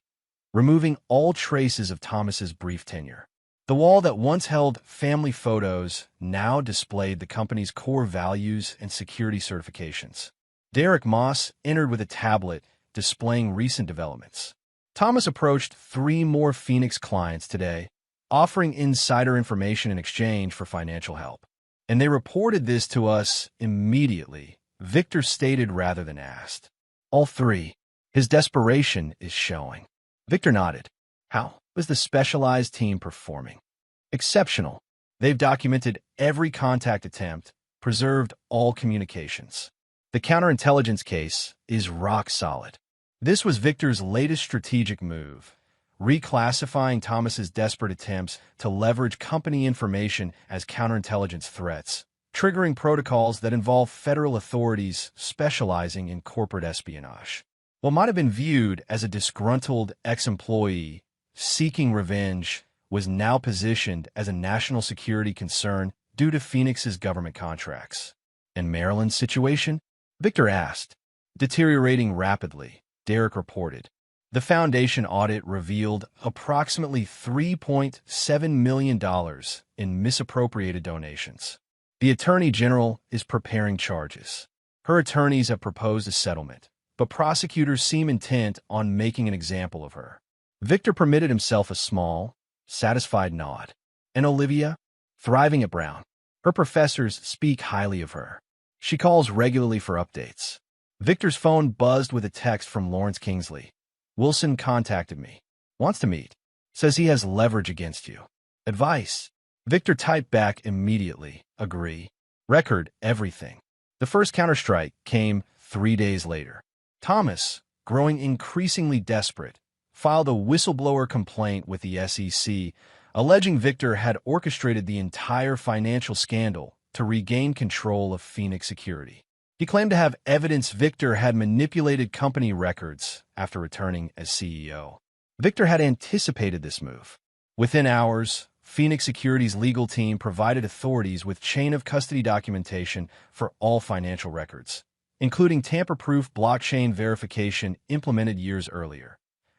removing all traces of Thomas's brief tenure. The wall that once held family photos now displayed the company's core values and security certifications. Derek Moss entered with a tablet displaying recent developments. Thomas approached 3 more Phoenix clients today, offering insider information in exchange for financial help. And they reported this to us immediately, Victor stated rather than asked. All 3. His desperation is showing. Victor nodded. How was the specialized team performing? Exceptional. They've documented every contact attempt, preserved all communications. The counterintelligence case is rock solid. This was Victor's latest strategic move, reclassifying Thomas's desperate attempts to leverage company information as counterintelligence threats, triggering protocols that involve federal authorities specializing in corporate espionage. What might have been viewed as a disgruntled ex-employee seeking revenge was now positioned as a national security concern due to Phoenix's government contracts. And Maryland's situation? Victor asked. Deteriorating rapidly, Derek reported. The foundation audit revealed approximately $3.7 million in misappropriated donations. The Attorney General is preparing charges. Her attorneys have proposed a settlement, but prosecutors seem intent on making an example of her. Victor permitted himself a small, satisfied nod. And Olivia? Thriving at Brown. Her professors speak highly of her. She calls regularly for updates. Victor's phone buzzed with a text from Lawrence Kingsley. Wilson contacted me. Wants to meet. Says he has leverage against you. Advice. Victor typed back immediately. Agree. Record everything. The first counterstrike came 3 days later. Thomas, growing increasingly desperate, filed a whistleblower complaint with the SEC, alleging Victor had orchestrated the entire financial scandal to regain control of Phoenix Security. He claimed to have evidence Victor had manipulated company records after returning as CEO. Victor had anticipated this move. Within hours, Phoenix Security's legal team provided authorities with chain-of-custody documentation for all financial records, including tamper-proof blockchain verification implemented years earlier,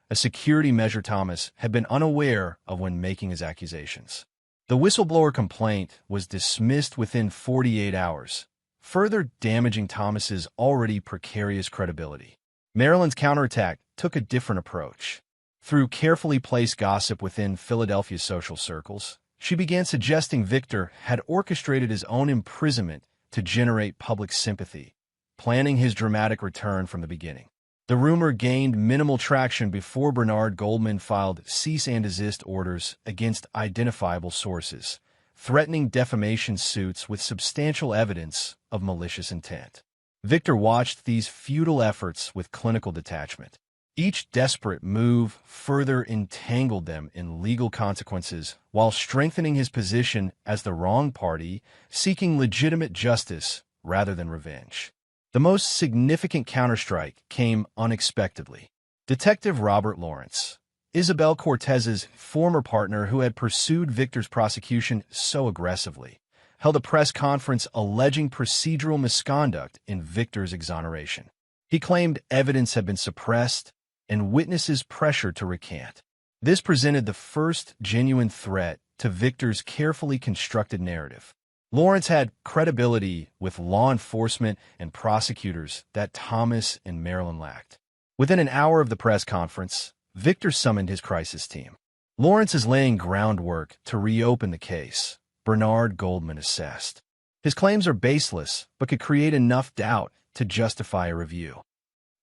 a security measure Thomas had been unaware of when making his accusations. The whistleblower complaint was dismissed within 48 hours, further damaging Thomas's already precarious credibility. Maryland's counterattack took a different approach. Through carefully placed gossip within Philadelphia's social circles, she began suggesting Victor had orchestrated his own imprisonment to generate public sympathy, planning his dramatic return from the beginning. The rumor gained minimal traction before Bernard Goldman filed cease and desist orders against identifiable sources, threatening defamation suits with substantial evidence of malicious intent. Victor watched these futile efforts with clinical detachment. Each desperate move further entangled them in legal consequences while strengthening his position as the wrong party, seeking legitimate justice rather than revenge. The most significant counterstrike came unexpectedly. Detective Robert Lawrence, Isabel Cortez's former partner who had pursued Victor's prosecution so aggressively, held a press conference alleging procedural misconduct in Victor's exoneration. He claimed evidence had been suppressed and witnesses pressured to recant. This presented the first genuine threat to Victor's carefully constructed narrative. Lawrence had credibility with law enforcement and prosecutors that Thomas and Marilyn lacked. Within an hour of the press conference, Victor summoned his crisis team. Lawrence is laying groundwork to reopen the case, Bernard Goldman assessed. His claims are baseless, but could create enough doubt to justify a review,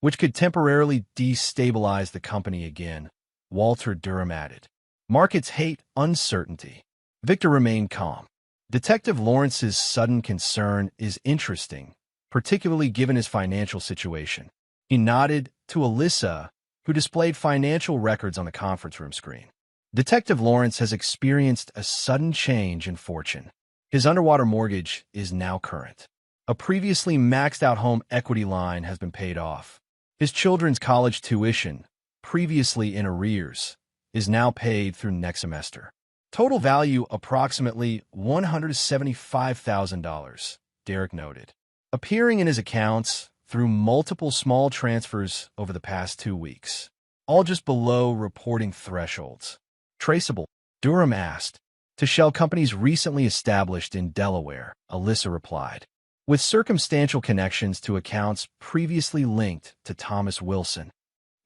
which could temporarily destabilize the company again, Walter Durham added. Markets hate uncertainty. Victor remained calm. Detective Lawrence's sudden concern is interesting, particularly given his financial situation. He nodded to Alyssa, who displayed financial records on the conference room screen. Detective Lawrence has experienced a sudden change in fortune. His underwater mortgage is now current. A previously maxed-out home equity line has been paid off. His children's college tuition, previously in arrears, is now paid through next semester. Total value approximately $175,000, Derek noted, appearing in his accounts through multiple small transfers over the past 2 weeks, all just below reporting thresholds. Traceable, Durham asked. To shell companies recently established in Delaware, Alyssa replied, with circumstantial connections to accounts previously linked to Thomas Wilson.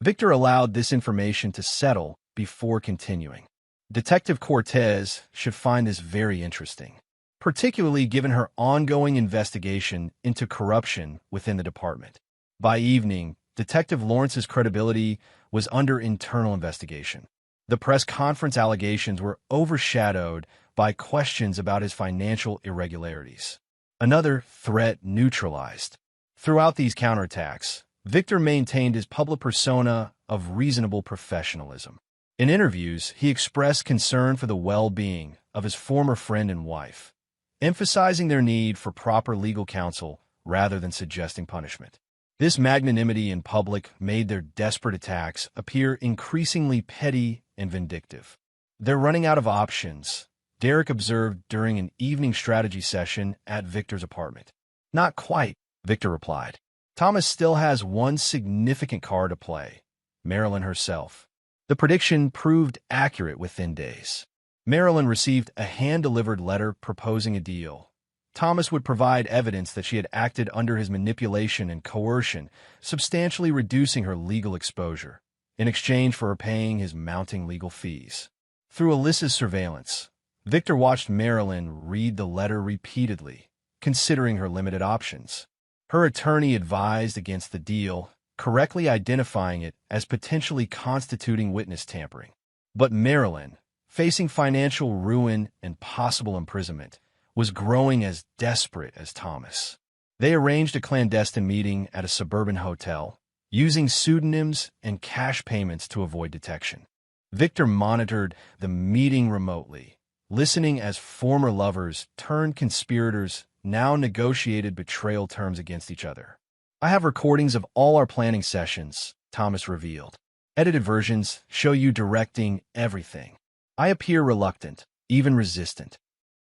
Victor allowed this information to settle before continuing. Detective Cortez should find this very interesting, particularly given her ongoing investigation into corruption within the department. By evening, Detective Lawrence's credibility was under internal investigation. The press conference allegations were overshadowed by questions about his financial irregularities. Another threat neutralized. Throughout these counterattacks, Victor maintained his public persona of reasonable professionalism. In interviews, he expressed concern for the well-being of his former friend and wife, emphasizing their need for proper legal counsel rather than suggesting punishment. This magnanimity in public made their desperate attacks appear increasingly petty and vindictive. They're running out of options, Derek observed during an evening strategy session at Victor's apartment. Not quite, Victor replied. Thomas still has one significant card to play, Marilyn herself. The prediction proved accurate within days. Marilyn received a hand-delivered letter proposing a deal. Thomas would provide evidence that she had acted under his manipulation and coercion, substantially reducing her legal exposure, in exchange for her paying his mounting legal fees. Through Alyssa's surveillance, Victor watched Marilyn read the letter repeatedly, considering her limited options. Her attorney advised against the deal, correctly identifying it as potentially constituting witness tampering. But Marilyn, facing financial ruin and possible imprisonment, was growing as desperate as Thomas. They arranged a clandestine meeting at a suburban hotel, using pseudonyms and cash payments to avoid detection. Victor monitored the meeting remotely, listening as former lovers turned conspirators now negotiated betrayal terms against each other. I have recordings of all our planning sessions, Thomas revealed. Edited versions show you directing everything. I appear reluctant, even resistant.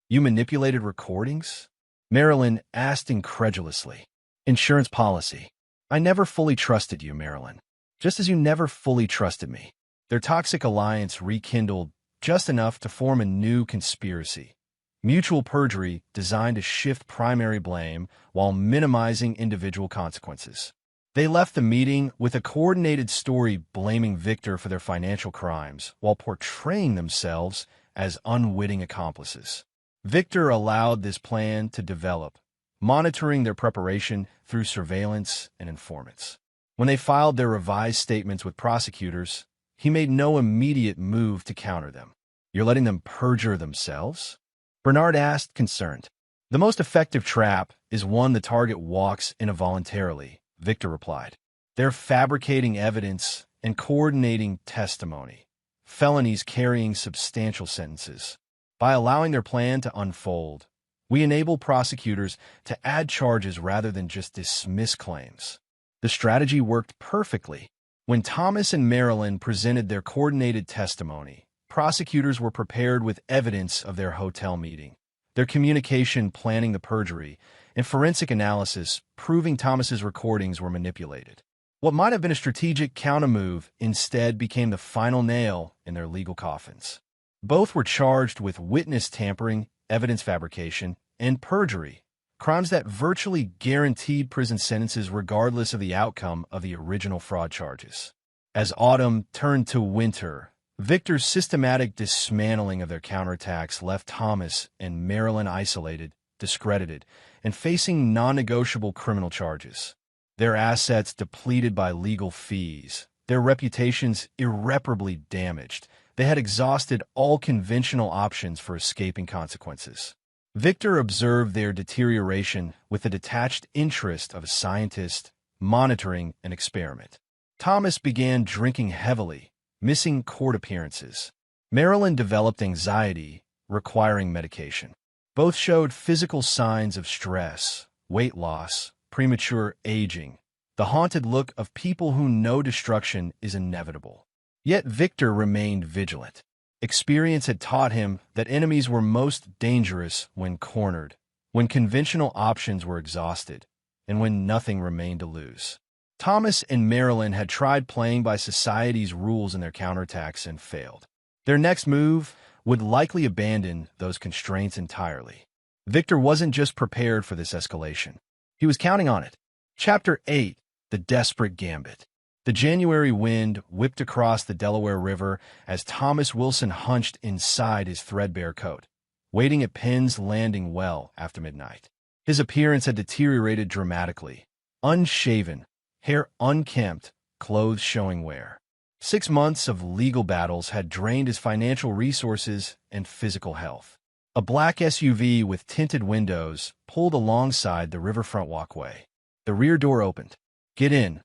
You manipulated recordings? Marilyn asked incredulously. Insurance policy. I never fully trusted you, Marilyn. Just as you never fully trusted me. Their toxic alliance rekindled just enough to form a new conspiracy. Mutual perjury designed to shift primary blame while minimizing individual consequences. They left the meeting with a coordinated story blaming Victor for their financial crimes while portraying themselves as unwitting accomplices. Victor allowed this plan to develop, monitoring their preparation through surveillance and informants. When they filed their revised statements with prosecutors, he made no immediate move to counter them. You're letting them perjure themselves? Bernard asked, concerned. The most effective trap is one the target walks in involuntarily, Victor replied. They're fabricating evidence and coordinating testimony, felonies carrying substantial sentences. By allowing their plan to unfold, we enable prosecutors to add charges rather than just dismiss claims. The strategy worked perfectly. When Thomas and Marilyn presented their coordinated testimony, prosecutors were prepared with evidence of their hotel meeting, their communication planning the perjury, and forensic analysis proving Thomas's recordings were manipulated. What might have been a strategic countermove instead became the final nail in their legal coffins. Both were charged with witness tampering, evidence fabrication, and perjury, crimes that virtually guaranteed prison sentences regardless of the outcome of the original fraud charges. As autumn turned to winter, Victor's systematic dismantling of their counterattacks left Thomas and Marilyn isolated, discredited, and facing non-negotiable criminal charges. Their assets depleted by legal fees, their reputations irreparably damaged. They had exhausted all conventional options for escaping consequences. Victor observed their deterioration with the detached interest of a scientist monitoring an experiment. Thomas began drinking heavily, missing court appearances. Marilyn developed anxiety, requiring medication. Both showed physical signs of stress, weight loss, premature aging, the haunted look of people who know destruction is inevitable. Yet Victor remained vigilant. Experience had taught him that enemies were most dangerous when cornered, when conventional options were exhausted, and when nothing remained to lose. Thomas and Marilyn had tried playing by society's rules in their counterattacks and failed. Their next move would likely abandon those constraints entirely. Victor wasn't just prepared for this escalation. He was counting on it. Chapter 8: The Desperate Gambit. The January wind whipped across the Delaware River as Thomas Wilson hunched inside his threadbare coat, waiting at Penn's Landing well after midnight. His appearance had deteriorated dramatically. Unshaven, hair unkempt, clothes showing wear. 6 months of legal battles had drained his financial resources and physical health. A black SUV with tinted windows pulled alongside the riverfront walkway. The rear door opened. "Get in,"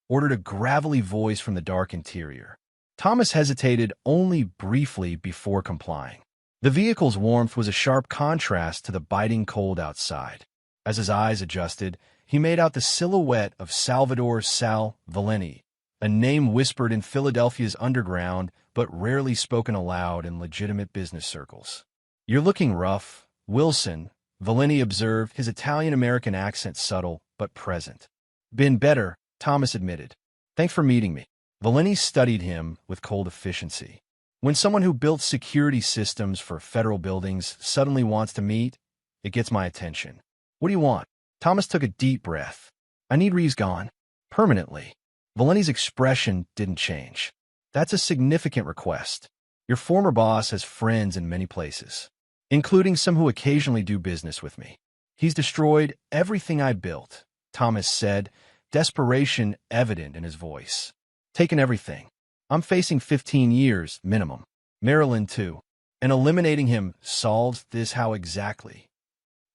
ordered a gravelly voice from the dark interior. Thomas hesitated only briefly before complying. The vehicle's warmth was a sharp contrast to the biting cold outside. As his eyes adjusted, he made out the silhouette of Salvador Sal Valenti, a name whispered in Philadelphia's underground but rarely spoken aloud in legitimate business circles. "You're looking rough, Wilson," Valenti observed, his Italian-American accent subtle but present. "Been better," Thomas admitted. "Thanks for meeting me." Valenti studied him with cold efficiency. When someone who built security systems for federal buildings suddenly wants to meet, it gets my attention. "What do you want?" Thomas took a deep breath. "I need Reeves gone. Permanently." Valenti's expression didn't change. "That's a significant request. Your former boss has friends in many places, including some who occasionally do business with me. He's destroyed everything I built," Thomas said, desperation evident in his voice. "Taken everything. I'm facing 15 years minimum. Marilyn, too. And eliminating him solves this. How exactly?"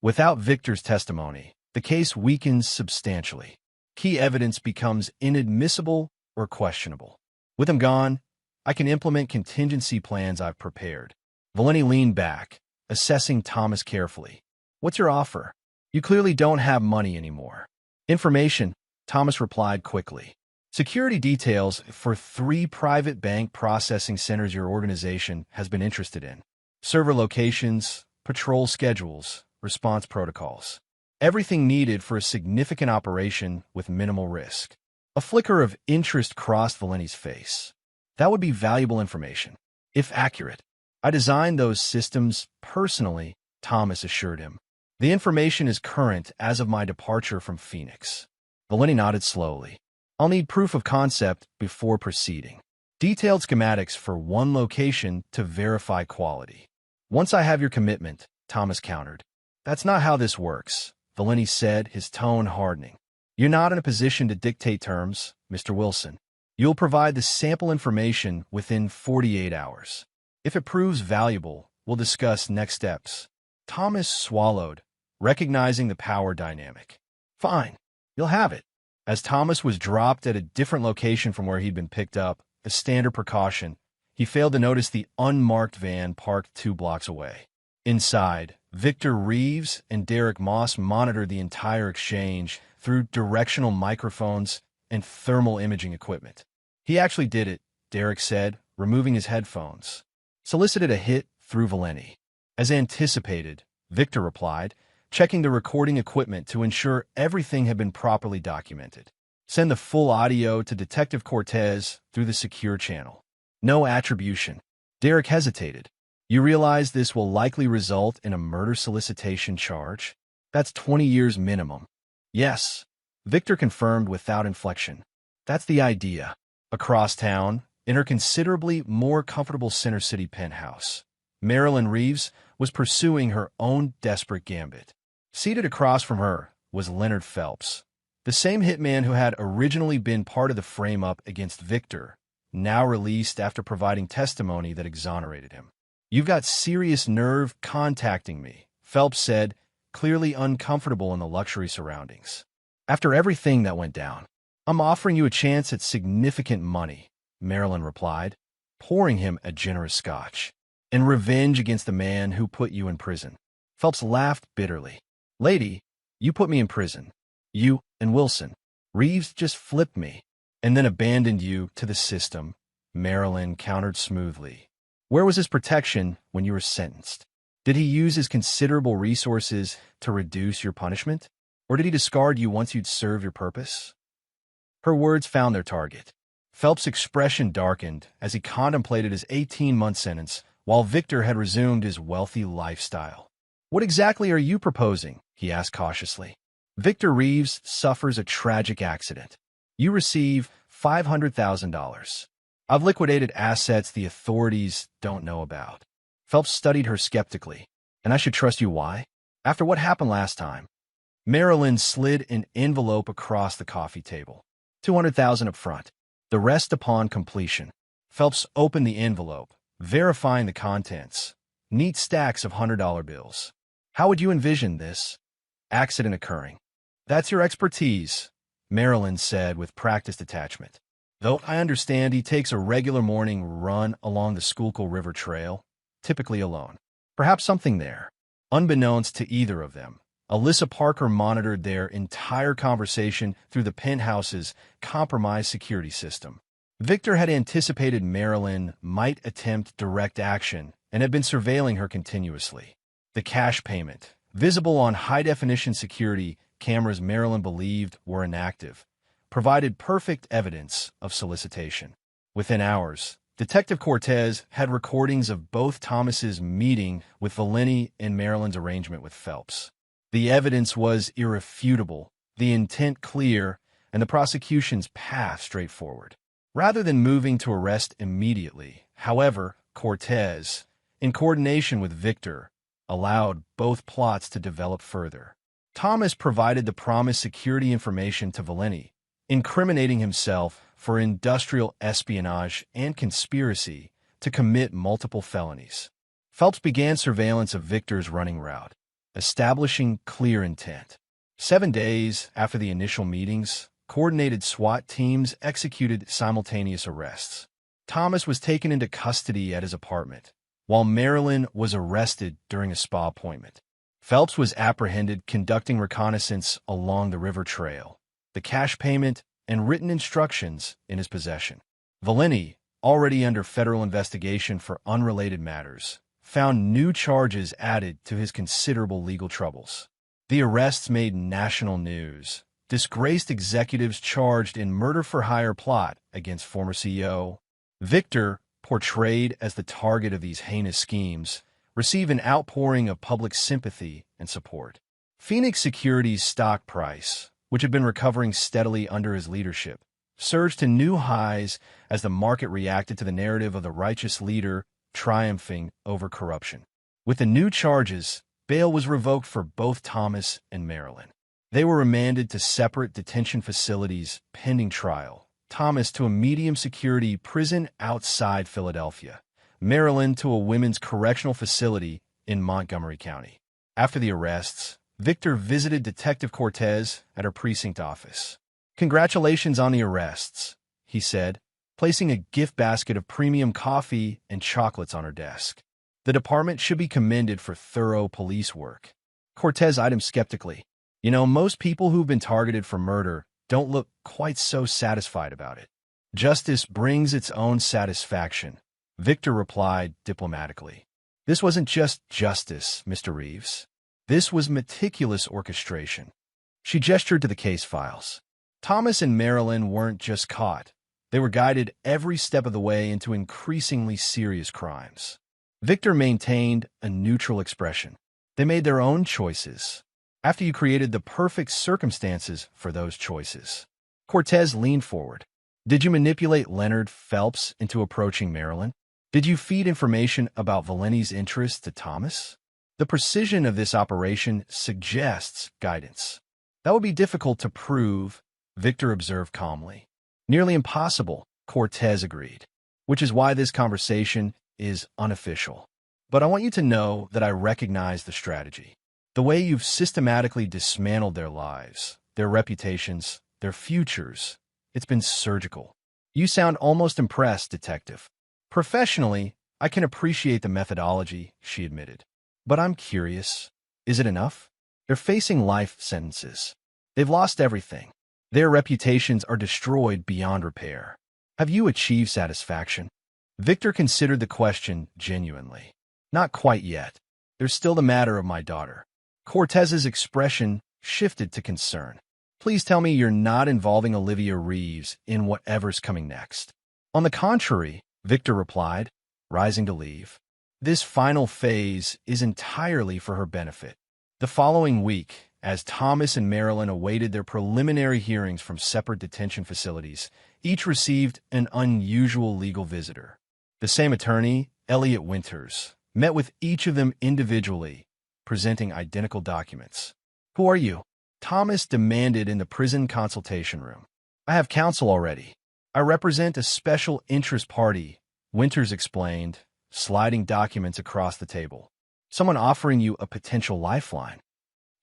Without Victor's testimony, the case weakens substantially. Key evidence becomes inadmissible or questionable. With him gone, I can implement contingency plans I've prepared. Valenti leaned back, assessing Thomas carefully. "What's your offer? You clearly don't have money anymore." "Information," Thomas replied quickly. "Security details for 3 private bank processing centers your organization has been interested in. Server locations, patrol schedules, response protocols. Everything needed for a significant operation with minimal risk." A flicker of interest crossed Valenti's face. "That would be valuable information, if accurate. I designed those systems personally," Thomas assured him. "The information is current as of my departure from Phoenix." Valenti nodded slowly. "I'll need proof of concept before proceeding. Detailed schematics for one location to verify quality." "Once I have your commitment," Thomas countered. "That's not how this works," Valenti said, his tone hardening. "You're not in a position to dictate terms, Mr. Wilson. You'll provide the sample information within 48 hours. If it proves valuable, we'll discuss next steps." Thomas swallowed, recognizing the power dynamic. "Fine. You'll have it. As Thomas was dropped at a different location from where he'd been picked up, as standard precaution, he failed to notice the unmarked van parked 2 blocks away. Inside, Victor Reeves and Derek Moss monitored the entire exchange through directional microphones and thermal imaging equipment. He actually did it, Derek said, removing his headphones. Solicited a hit through Valeni. As anticipated, Victor replied, checking the recording equipment to ensure everything had been properly documented. Send the full audio to Detective Cortez through the secure channel. No attribution. Derek hesitated. You realize this will likely result in a murder solicitation charge? That's 20 years minimum. Yes. Victor confirmed without inflection. That's the idea. Across town, in her considerably more comfortable Center City penthouse, Marilyn Reeves was pursuing her own desperate gambit. Seated across from her was Leonard Phelps, the same hitman who had originally been part of the frame-up against Victor, now released after providing testimony that exonerated him. You've got serious nerve contacting me, Phelps said, clearly uncomfortable in the luxury surroundings. After everything that went down, I'm offering you a chance at significant money, Marilyn replied, pouring him a generous scotch. And revenge against the man who put you in prison. Phelps laughed bitterly. Lady, you put me in prison. You and Wilson. Reeves just flipped me, and then abandoned you to the system, Marilyn countered smoothly. Where was his protection when you were sentenced? Did he use his considerable resources to reduce your punishment? Or did he discard you once you'd served your purpose? Her words found their target. Phelps' expression darkened as he contemplated his 18-month sentence, while Victor had resumed his wealthy lifestyle. What exactly are you proposing? He asked cautiously. Victor Reeves suffers a tragic accident. You receive $500,000. I've liquidated assets the authorities don't know about. Phelps studied her skeptically. And I should trust you why? After what happened last time? Marilyn slid an envelope across the coffee table. $200,000 up front. The rest upon completion. Phelps opened the envelope, verifying the contents. Neat stacks of $100 bills. How would you envision this accident occurring? That's your expertise, Marilyn said with practiced attachment. Though I understand he takes a regular morning run along the Schuylkill River Trail, typically alone. Perhaps something there. Unbeknownst to either of them, Alyssa Parker monitored their entire conversation through the penthouse's compromised security system. Victor had anticipated Marilyn might attempt direct action and had been surveilling her continuously. The cash payment, visible on high-definition security cameras Marilyn believed were inactive, provided perfect evidence of solicitation. Within hours, Detective Cortez had recordings of both Thomas's meeting with Valeni and Marilyn's arrangement with Phelps. The evidence was irrefutable, the intent clear, and the prosecution's path straightforward. Rather than moving to arrest immediately, however, Cortez, in coordination with Victor, allowed both plots to develop further. Thomas provided the promised security information to Valeni, incriminating himself for industrial espionage and conspiracy to commit multiple felonies. Phelps began surveillance of Victor's running route, establishing clear intent. 7 days after the initial meetings, coordinated SWAT teams executed simultaneous arrests. Thomas was taken into custody at his apartment, while Marilyn was arrested during a spa appointment. Phelps was apprehended conducting reconnaissance along the river trail, the cash payment and written instructions in his possession. Valeni, already under federal investigation for unrelated matters, found new charges added to his considerable legal troubles. The arrests made national news. Disgraced executives charged in murder-for-hire plot against former CEO. Victor, portrayed as the target of these heinous schemes, received an outpouring of public sympathy and support. Phoenix Securities' stock price, which had been recovering steadily under his leadership, surged to new highs as the market reacted to the narrative of the righteous leader triumphing over corruption. With the new charges, bail was revoked for both Thomas and Marilyn. They were remanded to separate detention facilities pending trial. Thomas to a medium-security prison outside Philadelphia, Marilyn to a women's correctional facility in Montgomery County. After the arrests, Victor visited Detective Cortez at her precinct office. "Congratulations on the arrests," he said, placing a gift basket of premium coffee and chocolates on her desk. "The department should be commended for thorough police work." Cortez eyed him skeptically. "You know, most people who've been targeted for murder don't look quite so satisfied about it." "Justice brings its own satisfaction," Victor replied diplomatically. "This wasn't just justice, Mr. Reeves. This was meticulous orchestration." She gestured to the case files. Thomas and Marilyn weren't just caught. They were guided every step of the way into increasingly serious crimes. Victor maintained a neutral expression. "They made their own choices. After you created the perfect circumstances for those choices." Cortez leaned forward. "Did you manipulate Leonard Phelps into approaching Marilyn? Did you feed information about Valenti's interests to Thomas? The precision of this operation suggests guidance." "That would be difficult to prove," Victor observed calmly. "Nearly impossible," Cortez agreed, "which is why this conversation is unofficial. But I want you to know that I recognize the strategy. The way you've systematically dismantled their lives, their reputations, their futures, it's been surgical. You sound almost impressed, Detective." "Professionally, I can appreciate the methodology," she admitted. "But I'm curious, is it enough? They're facing life sentences. They've lost everything. Their reputations are destroyed beyond repair. Have you achieved satisfaction?" Victor considered the question genuinely. "Not quite yet. There's still the matter of my daughter." Cortez's expression shifted to concern. "Please tell me you're not involving Olivia Reeves in whatever's coming next." "On the contrary," Victor replied, rising to leave. "This final phase is entirely for her benefit." The following week, as Thomas and Marilyn awaited their preliminary hearings from separate detention facilities, each received an unusual legal visitor. The same attorney, Elliot Winters, met with each of them individually, presenting identical documents. "Who are you?" Thomas demanded in the prison consultation room. "I have counsel already. I represent a special interest party," Winters explained, sliding documents across the table. "Someone offering you a potential lifeline."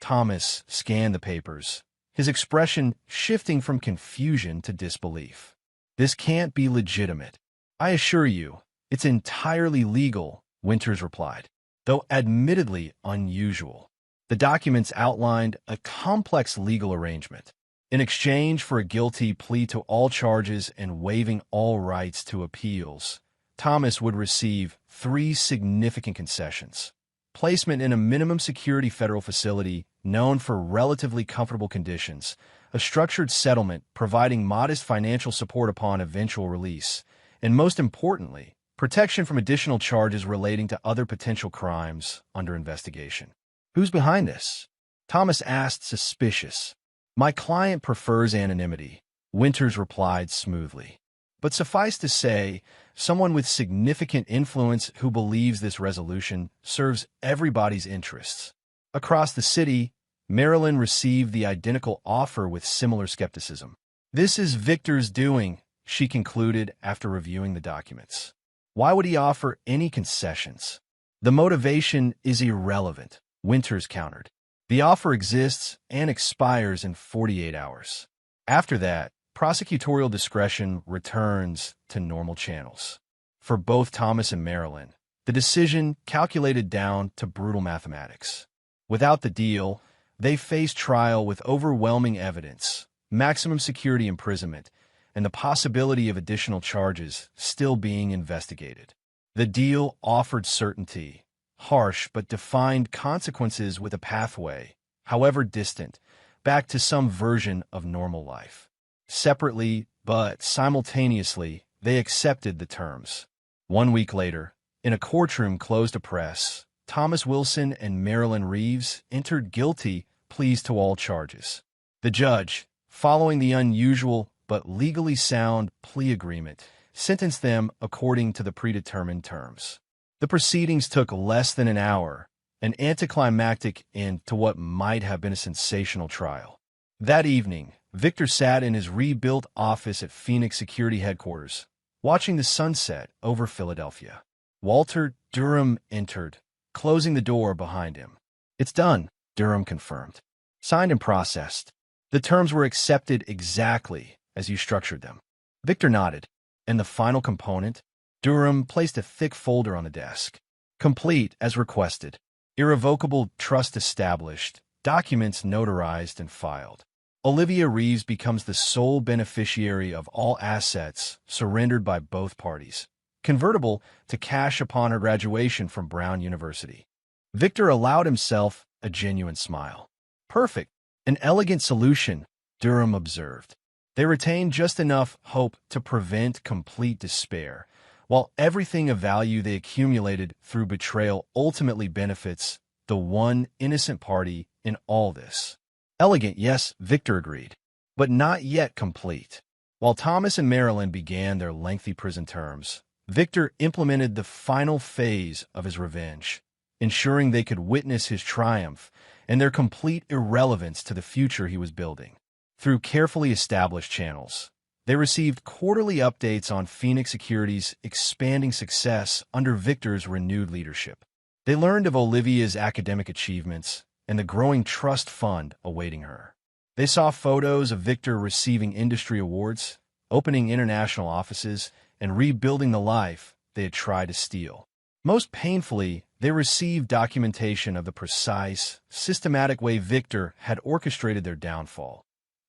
Thomas scanned the papers, his expression shifting from confusion to disbelief. "This can't be legitimate." "I assure you, it's entirely legal," Winters replied, "though admittedly unusual." The documents outlined a complex legal arrangement. In exchange for a guilty plea to all charges and waiving all rights to appeals, Thomas would receive 3 significant concessions: placement in a minimum security federal facility known for relatively comfortable conditions, a structured settlement providing modest financial support upon eventual release, and most importantly, protection from additional charges relating to other potential crimes under investigation. "Who's behind this?" Thomas asked, suspicious. "My client prefers anonymity," Winters replied smoothly. "But suffice to say, someone with significant influence who believes this resolution serves everybody's interests." Across the city, Marilyn received the identical offer with similar skepticism. "This is Victor's doing," she concluded after reviewing the documents. "Why would he offer any concessions?" "The motivation is irrelevant," Winters countered. "The offer exists and expires in 48 hours. After that, prosecutorial discretion returns to normal channels." For both Thomas and Marilyn, the decision calculated down to brutal mathematics. Without the deal, they faced trial with overwhelming evidence, maximum security imprisonment, and the possibility of additional charges still being investigated. The deal offered certainty, harsh but defined consequences with a pathway, however distant, back to some version of normal life. Separately, but simultaneously, they accepted the terms. 1 week later, in a courtroom closed to press, Thomas Wilson and Marilyn Reeves entered guilty pleas to all charges. The judge, following the unusual but legally sound plea agreement, sentenced them according to the predetermined terms. The proceedings took less than an hour, an anticlimactic end to what might have been a sensational trial. That evening, Victor sat in his rebuilt office at Phoenix Security Headquarters, watching the sunset over Philadelphia. Walter Durham entered, closing the door behind him. "It's done," Durham confirmed. "Signed and processed." The terms were accepted exactly as you structured them. Victor nodded, and the final component? Durham placed a thick folder on the desk. Complete as requested. Irrevocable trust established. Documents notarized and filed. Olivia Reeves becomes the sole beneficiary of all assets surrendered by both parties, convertible to cash upon her graduation from Brown University. Victor allowed himself a genuine smile. Perfect. An elegant solution, Durham observed. They retained just enough hope to prevent complete despair, while everything of value they accumulated through betrayal ultimately benefits the one innocent party in all this. Elegant, yes, Victor agreed, but not yet complete. While Thomas and Marilyn began their lengthy prison terms, Victor implemented the final phase of his revenge, ensuring they could witness his triumph and their complete irrelevance to the future he was building. Through carefully established channels, they received quarterly updates on Phoenix Security's expanding success under Victor's renewed leadership. They learned of Olivia's academic achievements and the growing trust fund awaiting her. They saw photos of Victor receiving industry awards, opening international offices, and rebuilding the life they had tried to steal. Most painfully, they received documentation of the precise, systematic way Victor had orchestrated their downfall,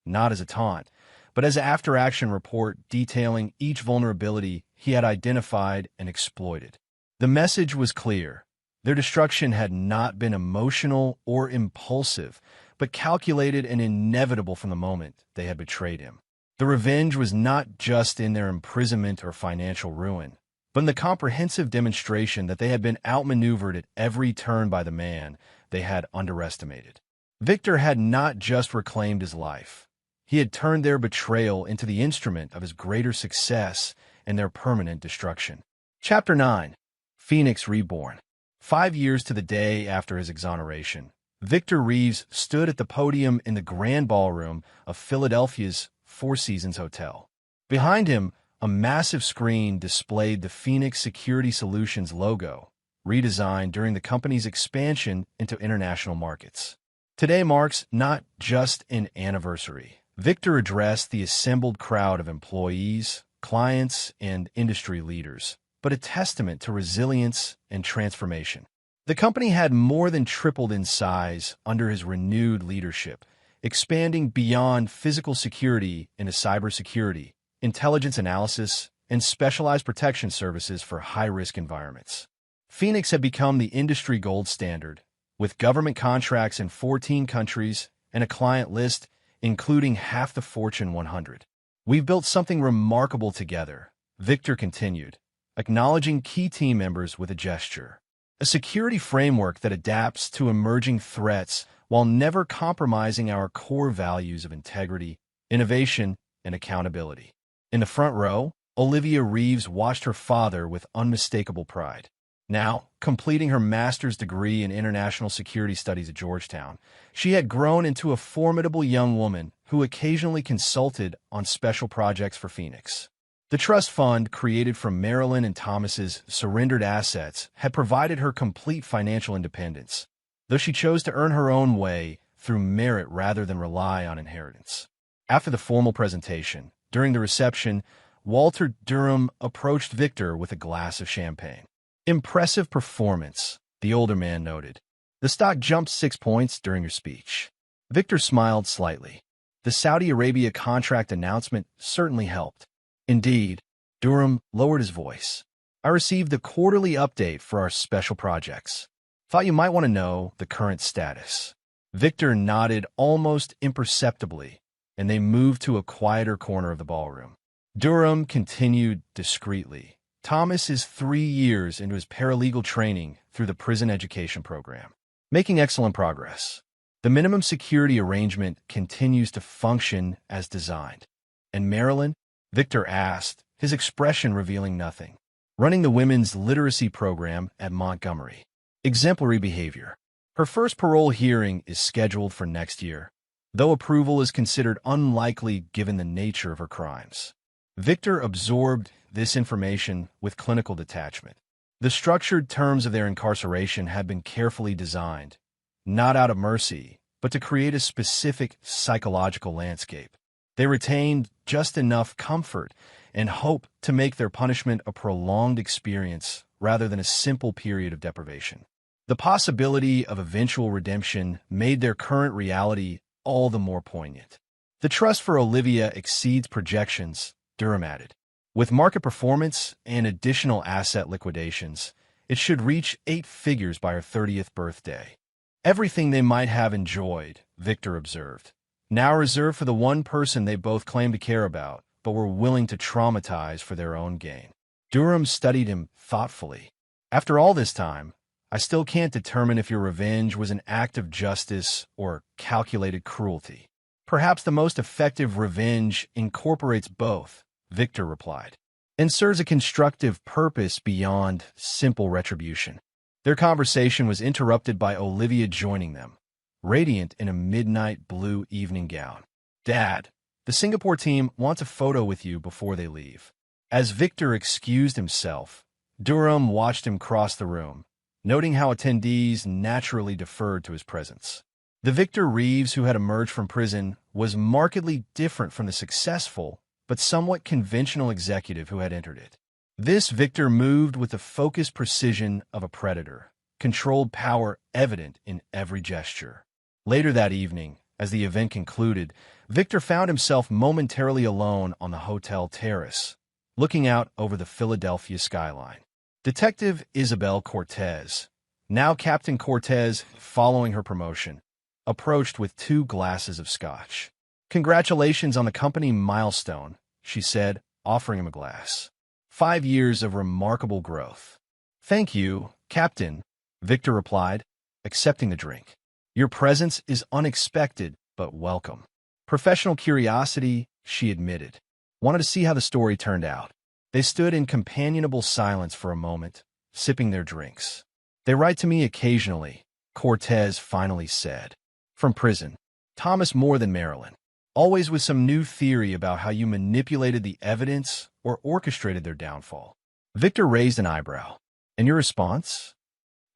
not as a taunt, but as an after-action report detailing each vulnerability he had identified and exploited. The message was clear. Their destruction had not been emotional or impulsive, but calculated and inevitable from the moment they had betrayed him. The revenge was not just in their imprisonment or financial ruin, but in the comprehensive demonstration that they had been outmaneuvered at every turn by the man they had underestimated. Victor had not just reclaimed his life. He had turned their betrayal into the instrument of his greater success and their permanent destruction. Chapter 9. Phoenix Reborn. 5 years to the day after his exoneration, Victor Reeves stood at the podium in the Grand Ballroom of Philadelphia's Four Seasons Hotel. Behind him, a massive screen displayed the Phoenix Security Solutions logo, redesigned during the company's expansion into international markets. Today marks not just an anniversary. Victor addressed the assembled crowd of employees, clients, and industry leaders, but a testament to resilience and transformation. The company had more than tripled in size under his renewed leadership, expanding beyond physical security into cybersecurity, intelligence analysis, and specialized protection services for high-risk environments. Phoenix had become the industry gold standard, with government contracts in 14 countries and a client list including half the Fortune 100. We've built something remarkable together, Victor continued, acknowledging key team members with a gesture. A security framework that adapts to emerging threats while never compromising our core values of integrity, innovation, and accountability. In the front row, Olivia Reeves watched her father with unmistakable pride. Now, completing her master's degree in international security studies at Georgetown, she had grown into a formidable young woman who occasionally consulted on special projects for Phoenix. The trust fund created from Marilyn and Thomas's surrendered assets had provided her complete financial independence, though she chose to earn her own way through merit rather than rely on inheritance. After the formal presentation, during the reception, Walter Durham approached Victor with a glass of champagne. Impressive performance, the older man noted. The stock jumped 6 points during your speech. Victor smiled slightly. The Saudi Arabia contract announcement certainly helped. Indeed, Durham lowered his voice. I received the quarterly update for our special projects. Thought you might want to know the current status. Victor nodded almost imperceptibly, and they moved to a quieter corner of the ballroom. Durham continued discreetly. Thomas is 3 years into his paralegal training through the prison education program, making excellent progress. The minimum security arrangement continues to function as designed. And Marilyn? Victor asked, his expression revealing nothing. Running the women's literacy program at Montgomery. Exemplary behavior. Her first parole hearing is scheduled for next year, though approval is considered unlikely given the nature of her crimes. Victor absorbed this information with clinical detachment. The structured terms of their incarceration had been carefully designed, not out of mercy, but to create a specific psychological landscape. They retained just enough comfort and hope to make their punishment a prolonged experience rather than a simple period of deprivation. The possibility of eventual redemption made their current reality all the more poignant. The trust for Olivia exceeds projections, Durham added. With market performance and additional asset liquidations, it should reach 8 figures by her 30th birthday. Everything they might have enjoyed, Victor observed, now reserved for the one person they both claimed to care about, but were willing to traumatize for their own gain. Durham studied him thoughtfully. After all this time, I still can't determine if your revenge was an act of justice or calculated cruelty. Perhaps the most effective revenge incorporates both, Victor replied, and serves a constructive purpose beyond simple retribution. Their conversation was interrupted by Olivia joining them, radiant in a midnight blue evening gown. Dad, the Singapore team wants a photo with you before they leave. As Victor excused himself, Durham watched him cross the room, noting how attendees naturally deferred to his presence. The Victor Reeves who had emerged from prison was markedly different from the successful but somewhat conventional executive who had entered it. This Victor moved with the focused precision of a predator, controlled power evident in every gesture. Later that evening, as the event concluded, Victor found himself momentarily alone on the hotel terrace, looking out over the Philadelphia skyline. Detective Isabel Cortez, now Captain Cortez following her promotion, approached with 2 glasses of scotch. Congratulations on the company milestone, she said, offering him a glass. 5 years of remarkable growth. Thank you, Captain, Victor replied, accepting the drink. Your presence is unexpected, but welcome. Professional curiosity, she admitted. Wanted to see how the story turned out. They stood in companionable silence for a moment, sipping their drinks. They write to me occasionally, Cortez finally said. From prison. Thomas more than Marilyn. Always with some new theory about how you manipulated the evidence or orchestrated their downfall. Victor raised an eyebrow. And your response?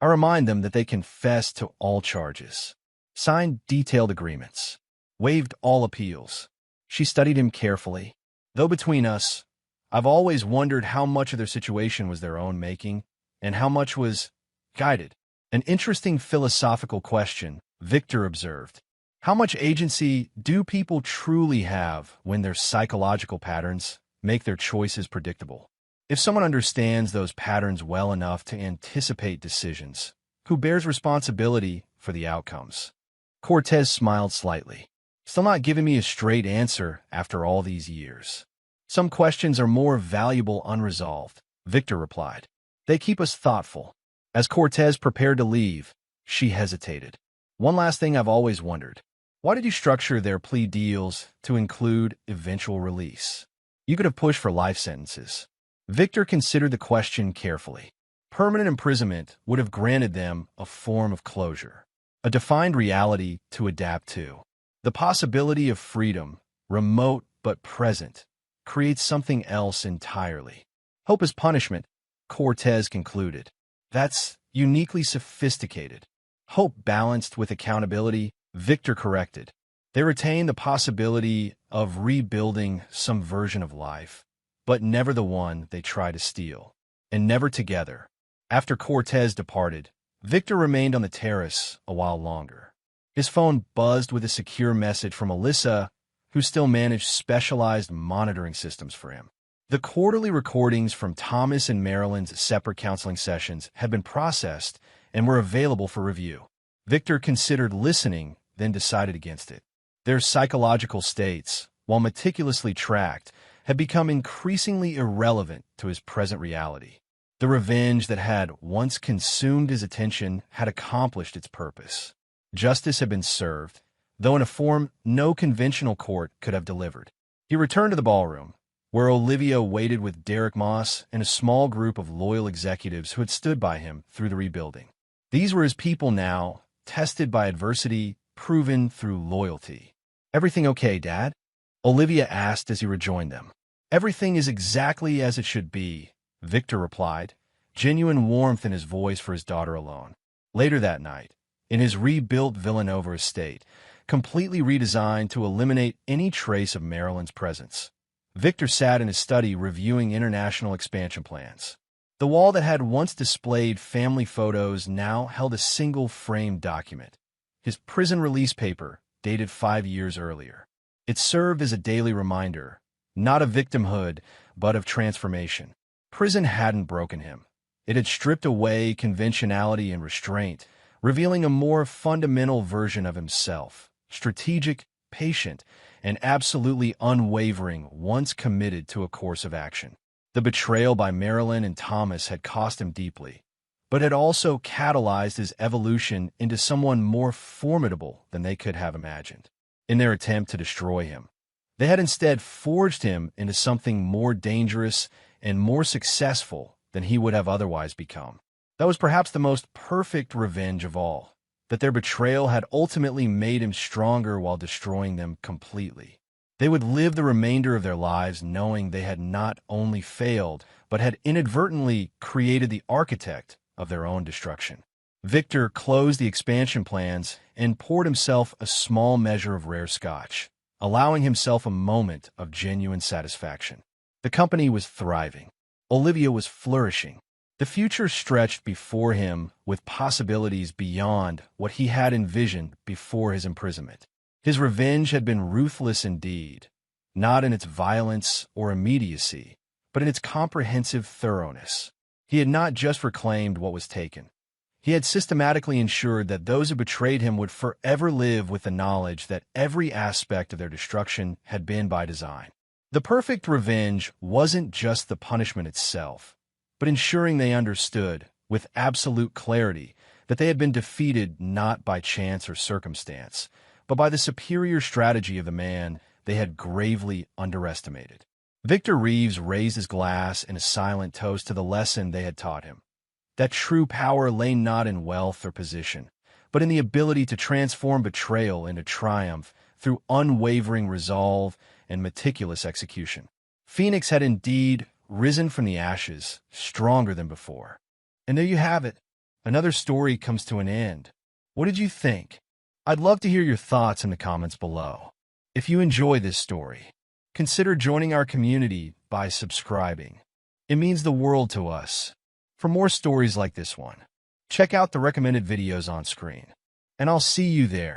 I remind them that they confessed to all charges, signed detailed agreements, waived all appeals. She studied him carefully. Though between us, I've always wondered how much of their situation was their own making and how much was guided. An interesting philosophical question, Victor observed. How much agency do people truly have when their psychological patterns make their choices predictable? If someone understands those patterns well enough to anticipate decisions, who bears responsibility for the outcomes? Cortez smiled slightly. Still not giving me a straight answer after all these years. Some questions are more valuable unresolved, Victor replied. They keep us thoughtful. As Cortez prepared to leave, she hesitated. One last thing I've always wondered. Why did you structure their plea deals to include eventual release? You could have pushed for life sentences. Victor considered the question carefully. Permanent imprisonment would have granted them a form of closure, a defined reality to adapt to. The possibility of freedom, remote but present, creates something else entirely. Hope is punishment, Cortez concluded. That's uniquely sophisticated. Hope balanced with accountability, Victor corrected. They retain the possibility of rebuilding some version of life, but never the one they try to steal, and never together. After Cortez departed, Victor remained on the terrace a while longer. His phone buzzed with a secure message from Alyssa, who still managed specialized monitoring systems for him. The quarterly recordings from Thomas and Marilyn's separate counseling sessions had been processed and were available for review. Victor considered listening, then decided against it. Their psychological states, while meticulously tracked, had become increasingly irrelevant to his present reality. The revenge that had once consumed his attention had accomplished its purpose. Justice had been served, though in a form no conventional court could have delivered. He returned to the ballroom, where Olivia waited with Derek Moss and a small group of loyal executives who had stood by him through the rebuilding. These were his people now, tested by adversity, proven through loyalty. Everything okay, Dad? Olivia asked as he rejoined them. Everything is exactly as it should be, Victor replied, genuine warmth in his voice for his daughter alone. Later that night, in his rebuilt Villanova estate, completely redesigned to eliminate any trace of Marilyn's presence. Victor sat in his study reviewing international expansion plans. The wall that had once displayed family photos now held a single framed document, his prison release paper, dated 5 years earlier. It served as a daily reminder, not of victimhood, but of transformation. Prison hadn't broken him. It had stripped away conventionality and restraint, revealing a more fundamental version of himself, strategic, patient, and absolutely unwavering once committed to a course of action. The betrayal by Marilyn and Thomas had cost him deeply, but had also catalyzed his evolution into someone more formidable than they could have imagined. In their attempt to destroy him, they had instead forged him into something more dangerous and more successful than he would have otherwise become. That was perhaps the most perfect revenge of all, that their betrayal had ultimately made him stronger while destroying them completely. They would live the remainder of their lives knowing they had not only failed, but had inadvertently created the architect of their own destruction. Victor closed the expansion plans and poured himself a small measure of rare scotch, allowing himself a moment of genuine satisfaction. The company was thriving. Olivia was flourishing. The future stretched before him with possibilities beyond what he had envisioned before his imprisonment. His revenge had been ruthless indeed, not in its violence or immediacy, but in its comprehensive thoroughness. He had not just reclaimed what was taken. He had systematically ensured that those who betrayed him would forever live with the knowledge that every aspect of their destruction had been by design. The perfect revenge wasn't just the punishment itself, but ensuring they understood, with absolute clarity, that they had been defeated not by chance or circumstance, but by the superior strategy of the man they had gravely underestimated. Victor Reeves raised his glass in a silent toast to the lesson they had taught him. That true power lay not in wealth or position, but in the ability to transform betrayal into triumph through unwavering resolve and meticulous execution. Phoenix had indeed risen from the ashes, stronger than before. And there you have it. Another story comes to an end. What did you think? I'd love to hear your thoughts in the comments below. If you enjoy this story, consider joining our community by subscribing. It means the world to us. For more stories like this one, check out the recommended videos on screen, and I'll see you there.